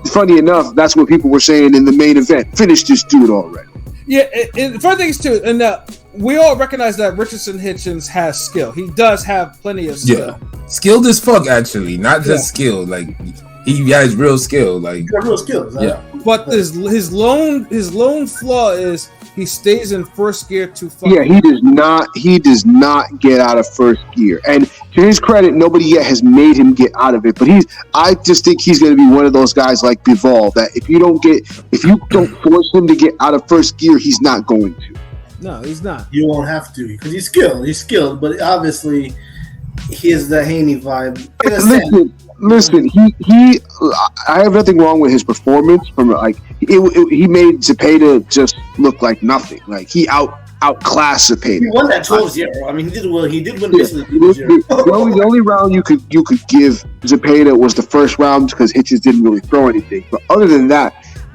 funny enough, that's what people were saying in the main event. Finish this dude already. Yeah, and funny thing is too, and we all recognize that Richardson Hitchins has skill. He does have plenty of skill. Yeah. Skilled as fuck, actually, not just skilled. Like, he has real skill. Like, real skills. Yeah. But his lone flaw is he stays in first gear too far. Yeah, he does not get out of first gear. And to his credit, nobody yet has made him get out of it. But I just think he's going to be one of those guys like Bivol that if you don't force him to get out of first gear, he's not going to. No, he's not. You won't have to because he's skilled. He's skilled, but obviously he has the Haney vibe. Listen. He. I have nothing wrong with his performance. From like, he made Zepeda just look like nothing. Like, he out outclass Zepeda. He won that 12-0. I mean, he did well. He did win basically 12-0. The only round you could give Zepeda was the first round because Hitchens didn't really throw anything. But other than that,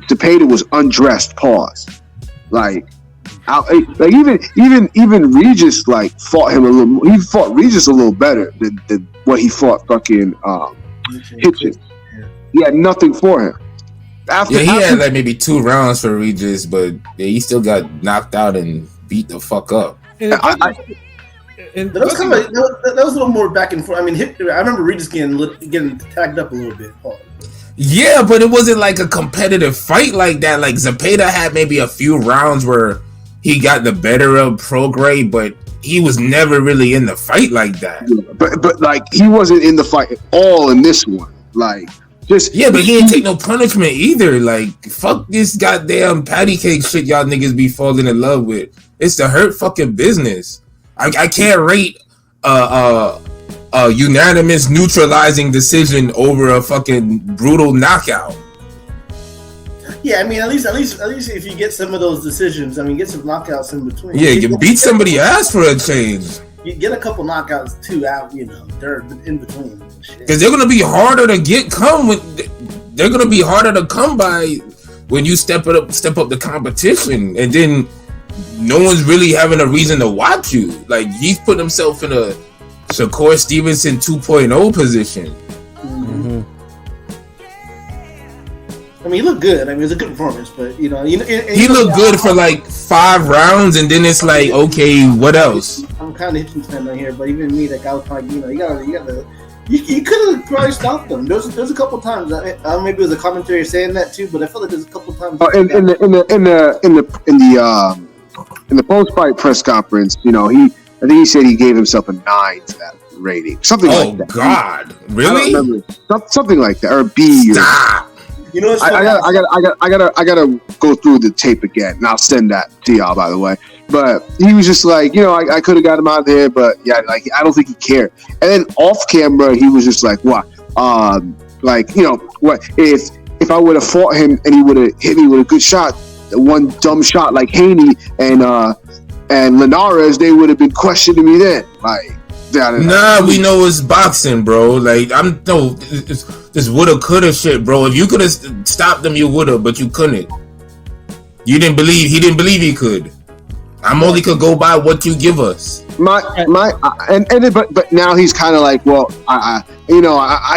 Zepeda was undressed. Pause. Like even Regis like fought him a little. He fought Regis a little better than what he fought fucking Hitchens. He had nothing for him. He had like maybe 2 rounds for Regis, but he still got knocked out and beat the fuck up. That was a little more back and forth. I mean, I remember Regis getting tagged up a little bit. Yeah, but it wasn't like a competitive fight like that. Like Zepeda had maybe a few rounds where he got the better of Prograis, but he was never really in the fight like that. Yeah, but like he wasn't in the fight at all in this one. Like just but he didn't take no punishment either. Like fuck this goddamn patty cake shit y'all niggas be falling in love with. It's the hurt fucking business. I can't rate a unanimous neutralizing decision over a fucking brutal knockout. Yeah, I mean, at least if you get some of those decisions, I mean, get some knockouts in between. Yeah, you beat somebody ass for a change. You get a couple knockouts too out, they're in between. Because they're gonna be harder to they're gonna be harder to come by when you step up the competition, and then no one's really having a reason to watch you. Like he's putting himself in a Shakur Stevenson 2.0 position. Mm-hmm. I mean, he looked good. I mean, it was a good performance, but he looked good for like 5 rounds, and then it's like, okay, what else? I'm kind of Hitchens fan on here, but even me, like I was probably, you could have probably stopped them. There's a couple times. Maybe it was a commentator saying that too, but I felt like there's a couple times. In the post-fight press conference, I think he said he gave himself a 9 to that rating, something like that. Oh God, really? I don't remember. Something like that, or a B. Stop. I gotta go through the tape again, and I'll send that to y'all, by the way. But he was just like, I could have got him out there, but yeah, like I don't think he cared. And then off camera, he was just like, what? What if I would have fought him and he would have hit me with a good shot, one dumb shot like Haney and Linares, they would have been questioning me then. Like, we know it's boxing, bro. Like this woulda coulda shit, bro. If you could have stopped him, you woulda, but you couldn't. He didn't believe he could. I'm only could go by what you give us. But now he's kind of like, well, I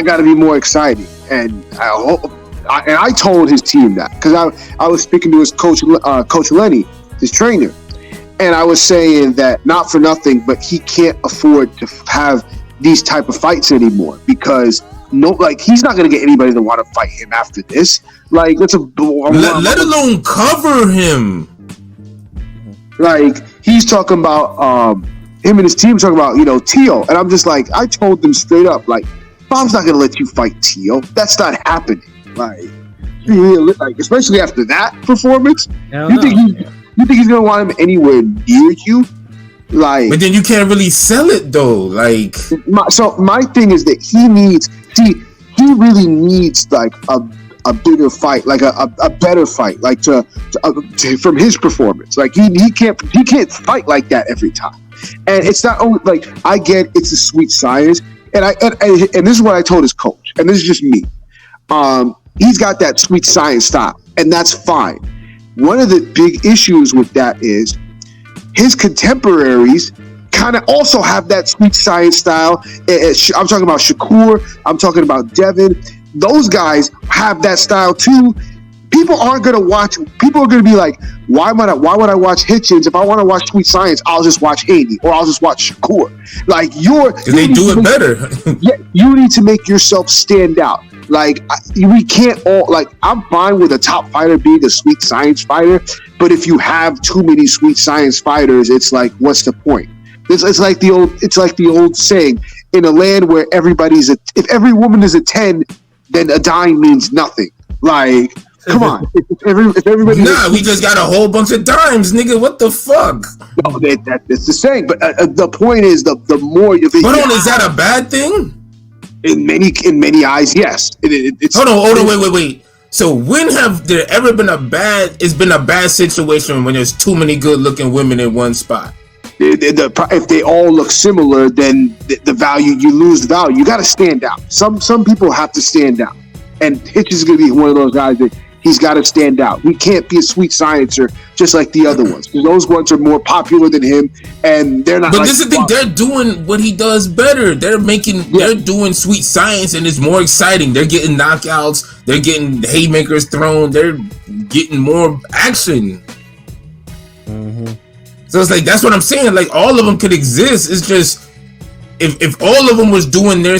got to be more exciting, and I told his team that because I was speaking to his coach Lenny, his trainer. And I was saying that not for nothing, but he can't afford to have these type of fights anymore because he's not going to get anybody to want to fight him after this. Like, let alone cover him. Like he's talking about him and his team talking about Tio, and I'm just like, I told them straight up, like, Bob's not going to let you fight Tio. That's not happening. Like especially after that performance, you think he's gonna want him anywhere near you? Like, but then you can't really sell it though. Like, my thing is that he really needs like a bigger fight, like a better fight, like to from his performance. Like he can't fight like that every time. And it's not only like, I get it's a sweet science, and this is what I told his coach, and this is just me. He's got that sweet science style, and that's fine. One of the big issues with that is his contemporaries kind of also have that sweet science style. I'm talking about Shakur. I'm talking about Devin. Those guys have that style too. People aren't going to watch. People are going to be like, why would I watch Hitchens? If I want to watch Sweet Science, I'll just watch Haney or I'll just watch Shakur. Like they do it better. Yeah, you need to make yourself stand out. Like, we can't all, like, I'm fine with a top fighter being a Sweet Science fighter, but if you have too many Sweet Science fighters, it's like, what's the point? It's like the old saying, in a land where if every woman is a 10, then a dime means nothing. Like, come on. If everybody we just got a whole bunch of dimes, nigga. What the fuck? No, that's the saying. But the point is, the more you think. Hold on, is that a bad thing? In many eyes, yes. It's hold on, wait. So when have there ever been a bad situation when there's too many good looking women in one spot? If they all look similar, then the value, you lose the value. You got to stand out. Some people have to stand out, and Hitch is going to be one of those guys that he's got to stand out. He can't be a sweet sciencer just like the other ones, because those ones are more popular than him, and they're not. But this is the thing; they're doing what he does better. They're doing sweet science, and it's more exciting. They're getting knockouts. They're getting haymakers thrown. They're getting more action. Mm-hmm. So it's like, that's what I'm saying. Like, all of them could exist. It's just if all of them was doing their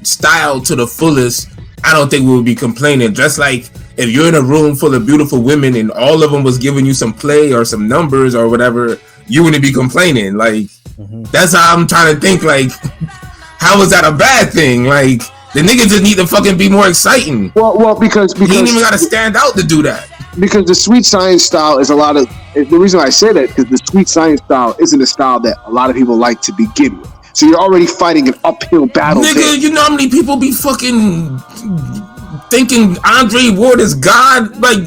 style to the fullest, I don't think we would be complaining. Just like if you're in a room full of beautiful women and all of them was giving you some play or some numbers or whatever, you wouldn't be complaining. Like, that's how I'm trying to think. Like, how is that a bad thing? Like, the niggas just need to fucking be more exciting. Well, because you ain't even got to stand out to do that. Because the sweet science style is the reason I say that, because the sweet science style isn't a style that a lot of people like to begin with. So you're already fighting an uphill battle. Nigga, there. You know how many people be fucking thinking Andre Ward is God? Like,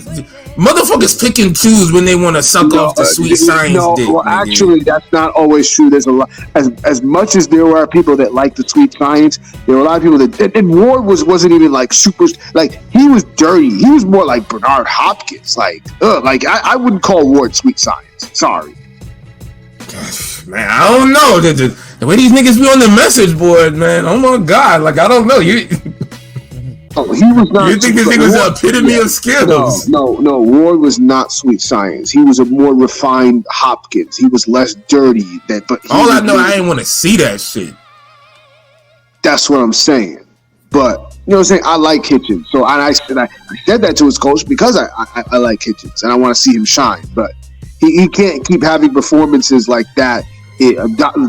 motherfuckers pick and choose when they want to suck off the sweet science dick. Well, nigga. actually, that's not always true. There's a lot. As much as there are people that like the sweet science, there were a lot of people that. And Ward wasn't even like super. Like, he was dirty. He was more like Bernard Hopkins. Like I wouldn't call Ward sweet science. Sorry. Man, I don't know. The way these niggas be on the message board, man. Oh my God. Like, I don't know. Oh, he was not. You think this nigga was the epitome of skills? No. Ward was not sweet science. He was a more refined Hopkins. He was less dirty. All I know, I didn't want to see that shit. That's what I'm saying. But you know what I'm saying? I like Hitchins. So I said that to his coach because I like Hitchins and I want to see him shine. But he can't keep having performances like that,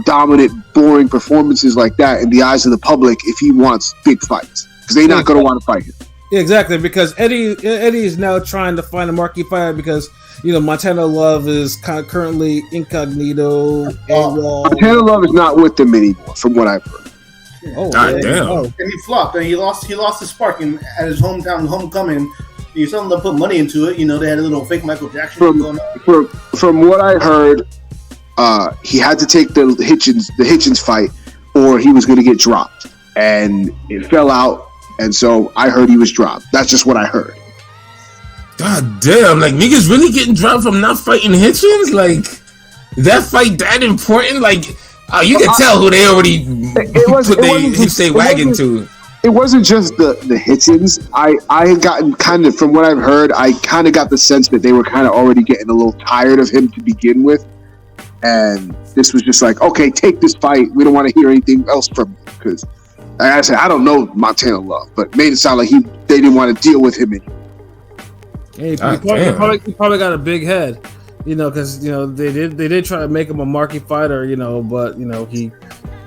dominant, boring performances like that in the eyes of the public if he wants big fights. Because they're not going to want to fight him. Yeah, exactly. Because Eddie is now trying to find a marquee fighter because, you know, Montana Love is kind of currently incognito. Montana Love is not with them anymore, from what I've heard. Oh, God damn. And he flopped. And he lost his spark at his homecoming. You saw them put money into it. You know, they had a little fake Michael Jackson going on. From what I heard, he had to take the Hitchins fight, or he was going to get dropped, and it fell out. And so I heard he was dropped. That's just what I heard. God damn, like, niggas really getting dropped from not fighting Hitchins? Like, that fight that important? Like, you can tell who they already put their wagon to. It wasn't just the Hitchins. I had gotten kind of, from what I've heard, I kind of got the sense that they were kind of already getting a little tired of him to begin with. And this was just like, okay, take this fight. We don't want to hear anything else from you. Because, like I said, I don't know Montana Love, but made it sound like they didn't want to deal with him anymore. He probably got a big head, you know, because, you know, they did try to make him a marquee fighter, you know, but, you know, he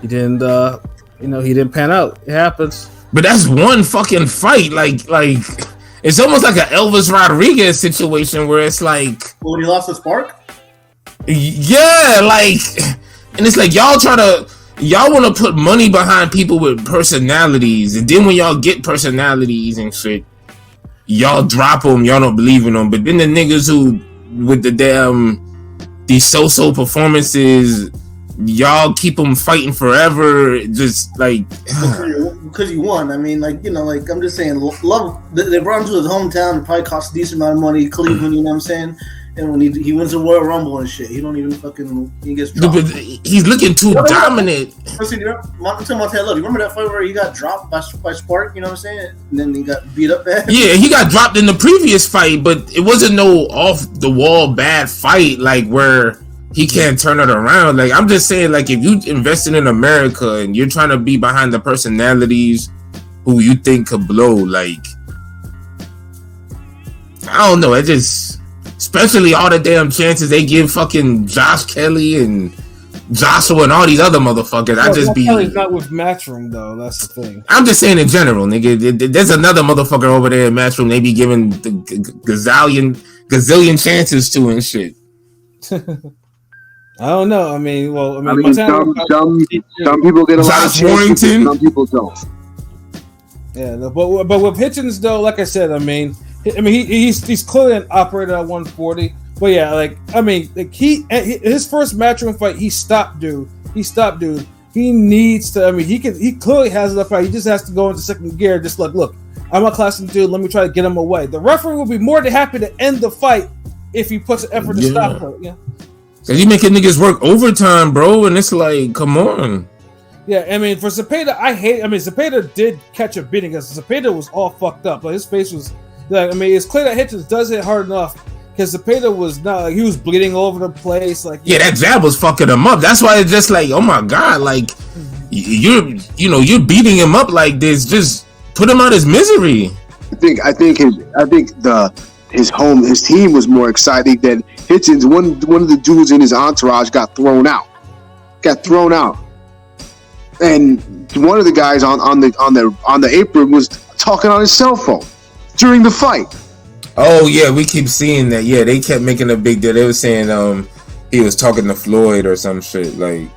didn't pan out. It happens. But that's one fucking fight. Like it's almost like an Elvis Rodriguez situation where it's like, when he lost his spark. Yeah, like, and it's like y'all want to put money behind people with personalities, and then when y'all get personalities and shit, y'all drop them. Y'all don't believe in them. But then the niggas who with these so-so performances, y'all keep them fighting forever. Just like because you won. I mean, like, you know, like, I'm just saying, Love. They brought him to his hometown. It probably cost a decent amount of money. Cleveland, you know what I'm saying? And when he wins the Royal Rumble and shit, he don't even fucking, he gets dropped. But he's looking too dominant. Montana Love, you remember that fight where he got dropped by Spark? You know what I'm saying? And then he got beat up bad. Yeah, he got dropped in the previous fight, but it wasn't no off the wall bad fight like where he can't turn it around. Like, I'm just saying, like, if you invested in America and you're trying to be behind the personalities who you think could blow, like, I don't know. It just, especially all the damn chances they give fucking Josh Kelly and Joshua and all these other motherfuckers. I just be. Kelly's not with Matchroom though. That's the thing. I'm just saying in general, nigga. There's another motherfucker over there in Matchroom. They be giving the gazillion chances to and shit. I don't know. I mean, some people get a lot of chances, some people don't. Yeah, but with Hitchins though, like I said, he's clearly an operator at 140. But yeah, his first matchroom fight, he stopped dude. He needs to. He clearly has enough fight. He just has to go into second gear. Just look, I'm a classy dude. Let me try to get him away. The referee will be more than happy to end the fight if he puts an effort to stop her. Yeah, cause he making niggas work overtime, bro, and it's like, come on. Yeah, for Zepeda, Zepeda did catch a beating because Zepeda was all fucked up. Like his face was, it's clear that Hitchins does hit hard enough because Zepeda was not. He was bleeding all over the place. That jab was fucking him up. That's why it's just like, oh my god, like you're beating him up like this. Just put him out his misery. I think his team was more exciting than Hitchins. One of the dudes in his entourage got thrown out. And one of the guys on the apron was talking on his cell phone during the fight. Oh yeah, we keep seeing that. Yeah, they kept making a big deal. They were saying he was talking to Floyd or some shit like.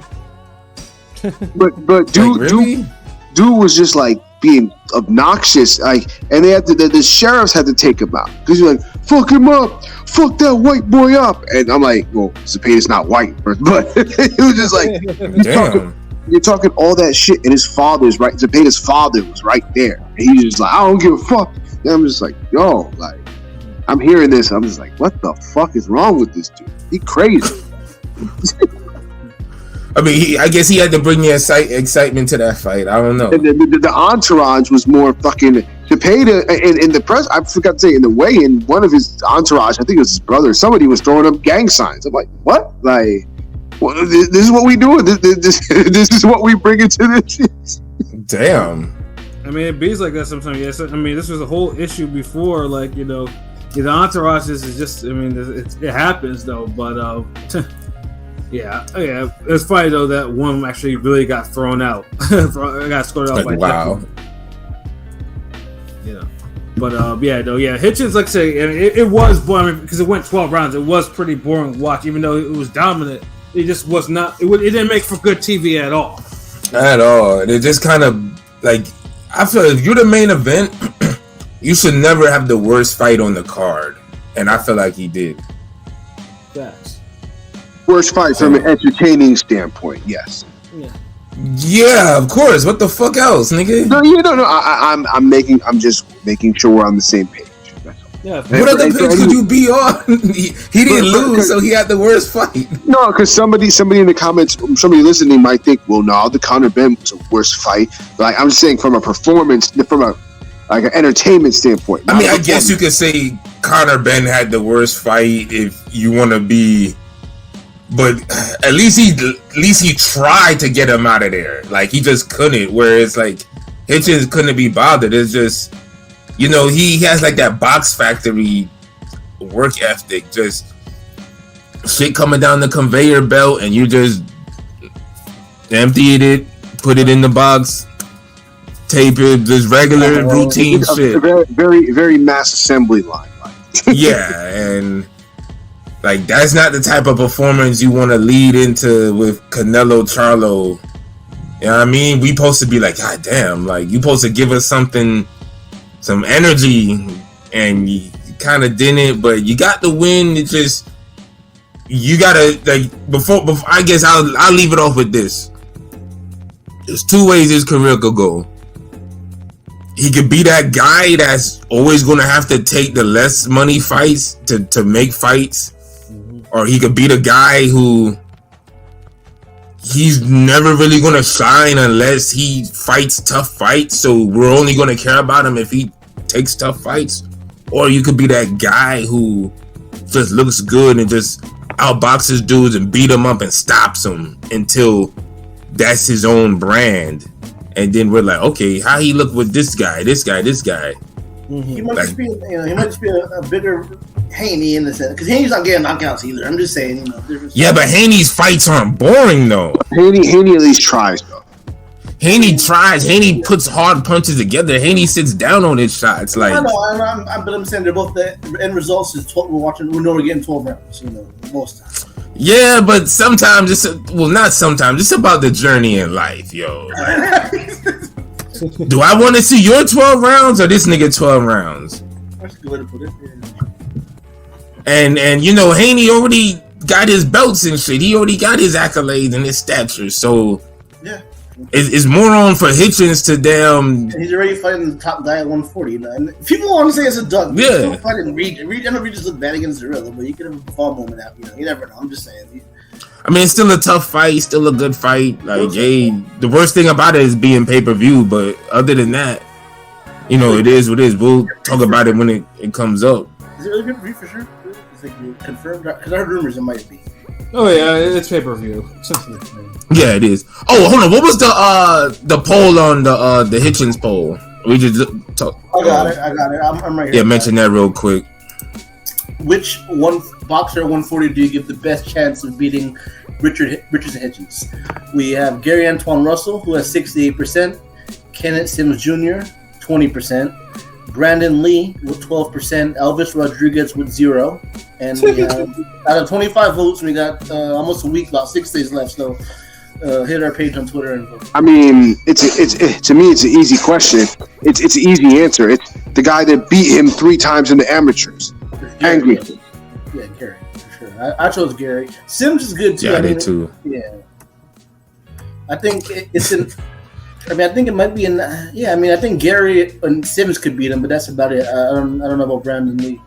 But dude, like, really? dude was just like being obnoxious. Like, and they had to. The sheriffs had to take him out because he's like, "Fuck him up, fuck that white boy up." And I'm like, well, Zepeda's not white, but it was just like, damn. You're talking all that shit, and his father's right. Zepeda's father was right there, and he's just like, I don't give a fuck. And I'm just like, yo, like, I'm hearing this. I'm just like, what the fuck is wrong with this dude? He crazy. I guess he had to bring the excitement to that fight. I don't know. And the entourage was more fucking Zepeda. In the press, I forgot to say, in the weigh-in, one of his entourage, I think it was his brother, somebody was throwing up gang signs. I'm like, what? Like, well, this is what we do. This is what we bring into this. Damn. It beats like that sometimes. Yes, this was a whole issue before. Like, the entourage is just. It happens though. But yeah. It's funny though that one actually really got thrown out. Got scored out by wow. But Hitchins, like I say, it was boring because it went 12 rounds. It was pretty boring to watch, even though it was dominant. It just was not. It didn't make for good TV at all. At all. It just kind of like, I feel if you're the main event, you should never have the worst fight on the card, and I feel like he did. That's worst fight from an entertaining standpoint. Yes. Yeah, of course. What the fuck else, nigga? No. I'm just making sure we're on the same page. Yeah. What other page could you be on? He didn't lose, so he had the worst fight. No, because somebody in the comments, somebody listening might think, well, no, the Conor Ben was a worst fight. Like, I'm just saying from a performance, from an entertainment standpoint. I guess you could say Conor Ben had the worst fight if you want to be. But at least he tried to get him out of there. Like, he just couldn't. Whereas like Hitchins couldn't be bothered. It's just, he has like that Box Factory work ethic. Just shit coming down the conveyor belt, and you just emptied it, put it in the box, tape it, just regular routine shit. Very, very, very mass assembly line. Yeah, and. Like, that's not the type of performance you want to lead into with Canelo Charlo. You know what I mean? We supposed to be like, God damn, like, you supposed to give us something, some energy, and you kind of didn't, but you got the win. It just, you gotta, like, before I guess I'll leave it off with this. There's two ways his career could go. He could be that guy that's always going to have to take the less money fights to make fights. Or he could be the guy who he's never really going to shine unless he fights tough fights. So we're only going to care about him if he takes tough fights. Or you could be that guy who just looks good and just outboxes dudes and beat them up and stops them until that's his own brand. And then we're like, okay, how he look with this guy? Mm-hmm. He might just be, a bigger Haney in the sense, because Haney's not getting knockouts either. I'm just saying, Yeah, but Haney's fights aren't boring though. Haney at least tries though. Haney tries. Haney puts hard punches together. Haney sits down on his shots. Like, I know, but I'm saying they're both the end results is 12. We know we're getting 12 rounds. Most times. Yeah, but sometimes not sometimes. It's about the journey in life, yo. Do I want to see your 12 rounds or this nigga 12 rounds? That's a good way to put it. Yeah. And you know, Haney already got his belts and shit. He already got his accolades and his stature. So Yeah. it's more on for Hitchins to damn. And he's already fighting the top guy at 140. And people want to say it's a duck. Yeah. He's fighting Reed. I know Reed just looked bad against Zorilla, but you could have a fall moment out. You know, you never know. I'm just saying. I mean, it's still a tough fight, still a good fight. Like, hey, the worst thing about it is being pay-per-view, but other than that, you know, it is what it is. We'll talk about it when it comes up. Is it really pay-per-view for sure? Is it confirmed? Because I heard rumors it might be. Oh yeah, it's pay-per-view. Yeah, it is. Oh, hold on. What was the poll on the Hitchins poll? We just talk. I got it. I'm right here. Yeah, mention that real quick. Which one boxer at 140 do you give the best chance of beating Richardson Hitchins? We have Gary Antoine Russell, who has 68%, Kenneth Sims Jr., 20%, Brandon Lee with 12%, Elvis Rodriguez with 0%, and we have, out of 25 votes, we got almost a week, about 6 days left. So hit our page on Twitter and vote. I mean, to me, it's an easy question. It's an easy answer. It's the guy that beat him 3 times in the amateurs. Angry. Yeah, Gary, for sure. I chose Gary. Sims is good too. Yeah, I did too. Yeah. I think it's in. I mean, I think it might be in. Yeah, I mean, I think Gary and Sims could beat him, but that's about it. I don't know about Brandon Lee.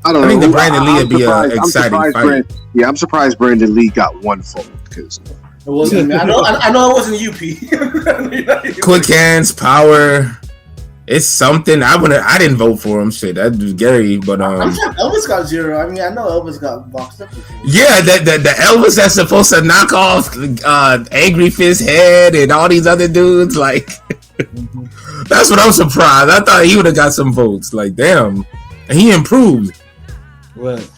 I don't know. I think the Brandon Lee would be an exciting fight. I'm surprised Brandon Lee got 1 vote because It wasn't me. I know it wasn't UP. Quick hands, power. It's something. I didn't vote for him. Shit, that was Gary. But I'm sure Elvis got 0. I mean, I know Elvis got boxed up. Yeah, the Elvis that's supposed to knock off Angry Fist Head and all these other dudes. Like, that's what I'm surprised. I thought he would have got some votes. Like, damn, and he improved. What?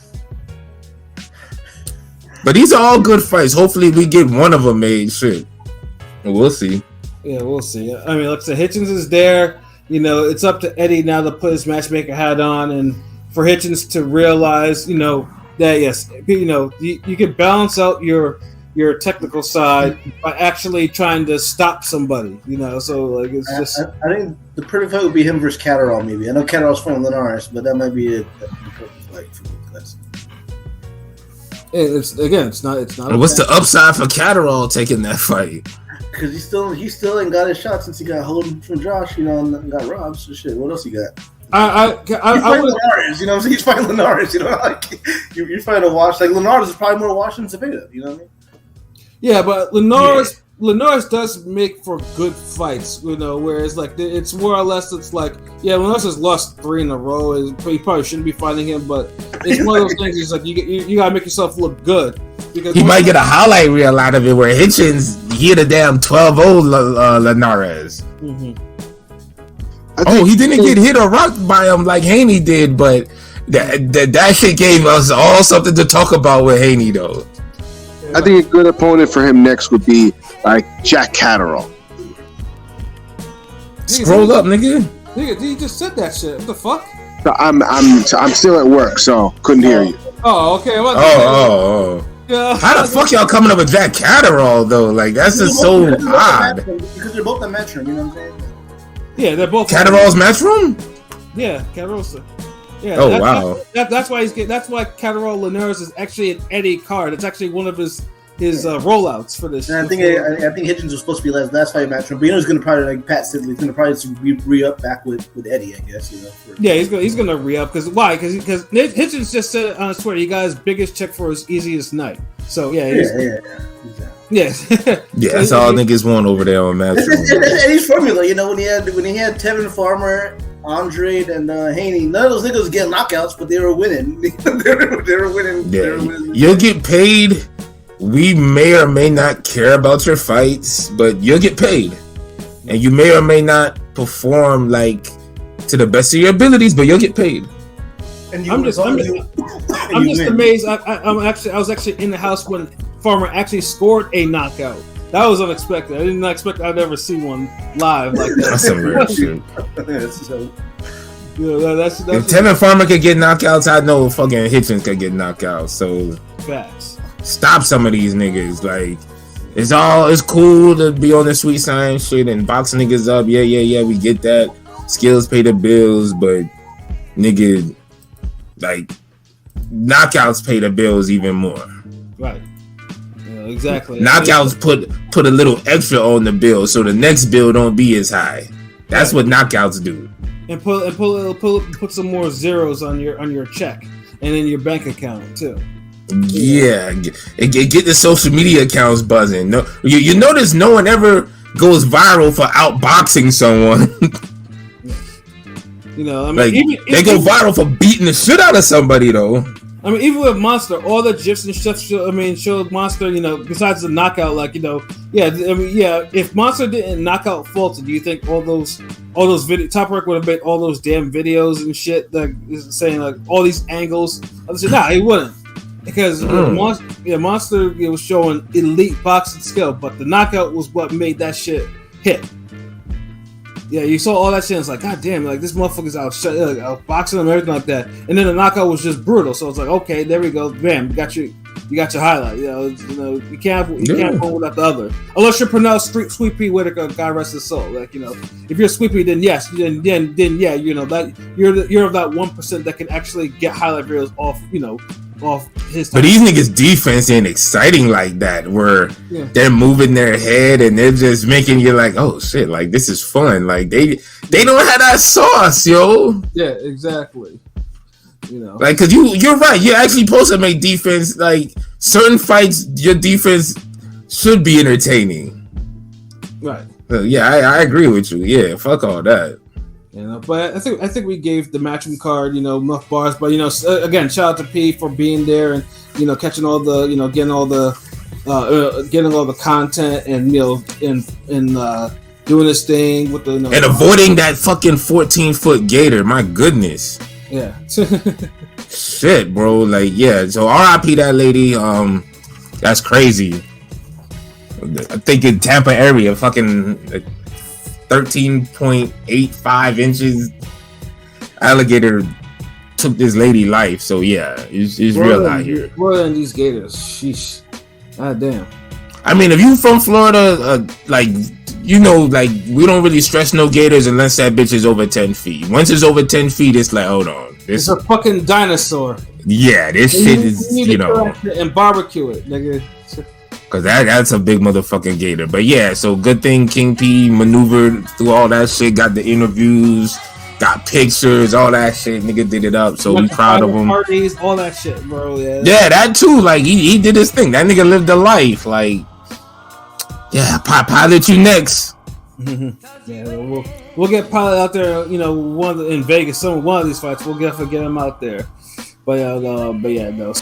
But these are all good fights. Hopefully, we get one of them made. Shit, we'll see. Yeah, we'll see. I mean, like I said, Hitchins is there. You know, it's up to Eddie now to put his matchmaker hat on, and for Hitchins to realize, you know, that yes, you know, you can balance out your technical side by actually trying to stop somebody. You know, so like it's just. I think the perfect fight would be him versus Catterall. Maybe I know Catterall's fighting Linares, but that might be the perfect fight for both guys. It's not. What's the upside for Catterall taking that fight? Because he still ain't got his shot since he got hold from Josh, you know, and got robbed. So shit, what else he got? He's fighting Linares, you know what I'm saying? He's fighting Linares, you know, like you're fighting a wash. Like Linares is probably more washed than Zepeda, you know what I mean? Yeah, but Linares does make for good fights, you know. Whereas like it's more or less it's like Linares has lost 3 in a row. He probably shouldn't be fighting him, but it's one of those things. It's like you gotta make yourself look good. Because he might get a highlight reel out of it where Hitchins hit a damn 12-0 Linares. Mm-hmm. He didn't get hit or rocked by him like Haney did, but that shit gave us all something to talk about with Haney though. I think a good opponent for him next would be like Jack Catterall. Scroll up, nigga. Nigga, you just said that shit. What the fuck? So I'm still at work, so couldn't hear you. Oh, okay. Oh. Yeah. How the fuck y'all coming up with Jack Catterall though? Like that's just so odd. Because they're both in Metro, you know what I'm saying? Yeah, they're both Catterall's Matchroom? Yeah, Catterall's. Yeah. Oh wow. That's why That's why Catterall Linares is actually an Eddie card. It's actually one of his rollouts for this. And I think Hitchins was supposed to be last fight match, but he's gonna probably like Pat Sidley. He's gonna probably re-up back with Eddie, I guess. You know. Yeah, he's gonna re-up because why? Because Hitchins just said on his Twitter he got his biggest check for his easiest night. So yeah. Yes. Yeah, that's all niggas want over there on Matchroom. That's Eddie's formula, you know. When he had Tevin Farmer, Andre, and Haney, none of those niggas get knockouts, but they were winning. they were winning. Yeah, you'll get paid. We may or may not care about your fights, but you'll get paid, and you may or may not perform like to the best of your abilities, but you'll get paid. And I'm just amazed. I was actually in the house when Farmer actually scored a knockout. That was unexpected. I did not expect I'd ever see one live like that. That's some rare shit. That's if Tevin Farmer could get knockouts, I know fucking Hitchins could get knockouts. So facts. Stop some of these niggas. Like it's cool to be on the sweet science shit and boxing niggas up. Yeah, we get that. Skills pay the bills, but nigga, like knockouts pay the bills even more. Right. Yeah, exactly. Knockouts put a little extra on the bill, so the next bill don't be as high. That's what knockouts do. And put some more zeros on your check and in your bank account too. Yeah, get the social media accounts buzzing. No, you notice no one ever goes viral for outboxing someone. You know, I mean, like they go viral for beating the shit out of somebody though. I mean, even with Monster, all the gifs and stuff. Showed Monster. You know, besides the knockout, like if Monster didn't knock out Fulton, do you think all those Top Rank would have made all those damn videos and shit like saying like all these angles? I said, nah, he wouldn't, because Monster was showing elite boxing skill, but the knockout was what made that shit hit. Yeah, you saw all that shit. And it's like, god damn, like this motherfucker's out boxing and everything like that. And then the knockout was just brutal. So it's like, okay, there we go, bam, you got your highlight. You can't pull without the other, unless you're pronounced Sweet Pea Whitaker, God rest his soul. Like, you know, if you're Sweet Pea, then yes, then yeah, you know that you're of that 1% that can actually get highlight reels off, you know, off his time. But these niggas defense ain't exciting like that, where they're moving their head and they're just making you like, oh shit, like this is fun. Like they don't have that sauce, yo. Yeah, exactly. You know, like, cause you're right. You're actually supposed to make defense, like certain fights. Your defense should be entertaining. Right. Yeah, I agree with you. Yeah, fuck all that. You know, but I think we gave the matchroom card, you know, enough bars. But you know, again, shout out to P for being there and, you know, catching all the, you know, getting all the content and, you know, and doing this thing with the, you know, and avoiding that fucking 14-foot gator. My goodness. Yeah. Shit, bro. Like, yeah. So R.I.P. that lady. That's crazy. I think in Tampa area, fucking. 13.85 inches alligator took this lady life. So yeah, it's real out here. More than these gators. Sheesh. God damn. I mean, if you from Florida, like, you know, like, we don't really stress no gators unless that bitch is over 10 feet. Once it's over 10 feet, it's like, hold on. It's a fucking dinosaur. Yeah, this shit is, you know. And barbecue it, nigga. Cause that's a big motherfucking gator. But yeah, so good thing King P maneuvered through all that shit, got the interviews, got pictures, all that shit. Nigga did it up, so we proud of him. Parties, all that shit, bro. Yeah, that too. Like he did his thing. That nigga lived a life. Like, yeah, pilot you next. Yeah, we'll get Pilot out there. You know, in Vegas, one of these fights, we'll definitely get him out there. But yeah, no.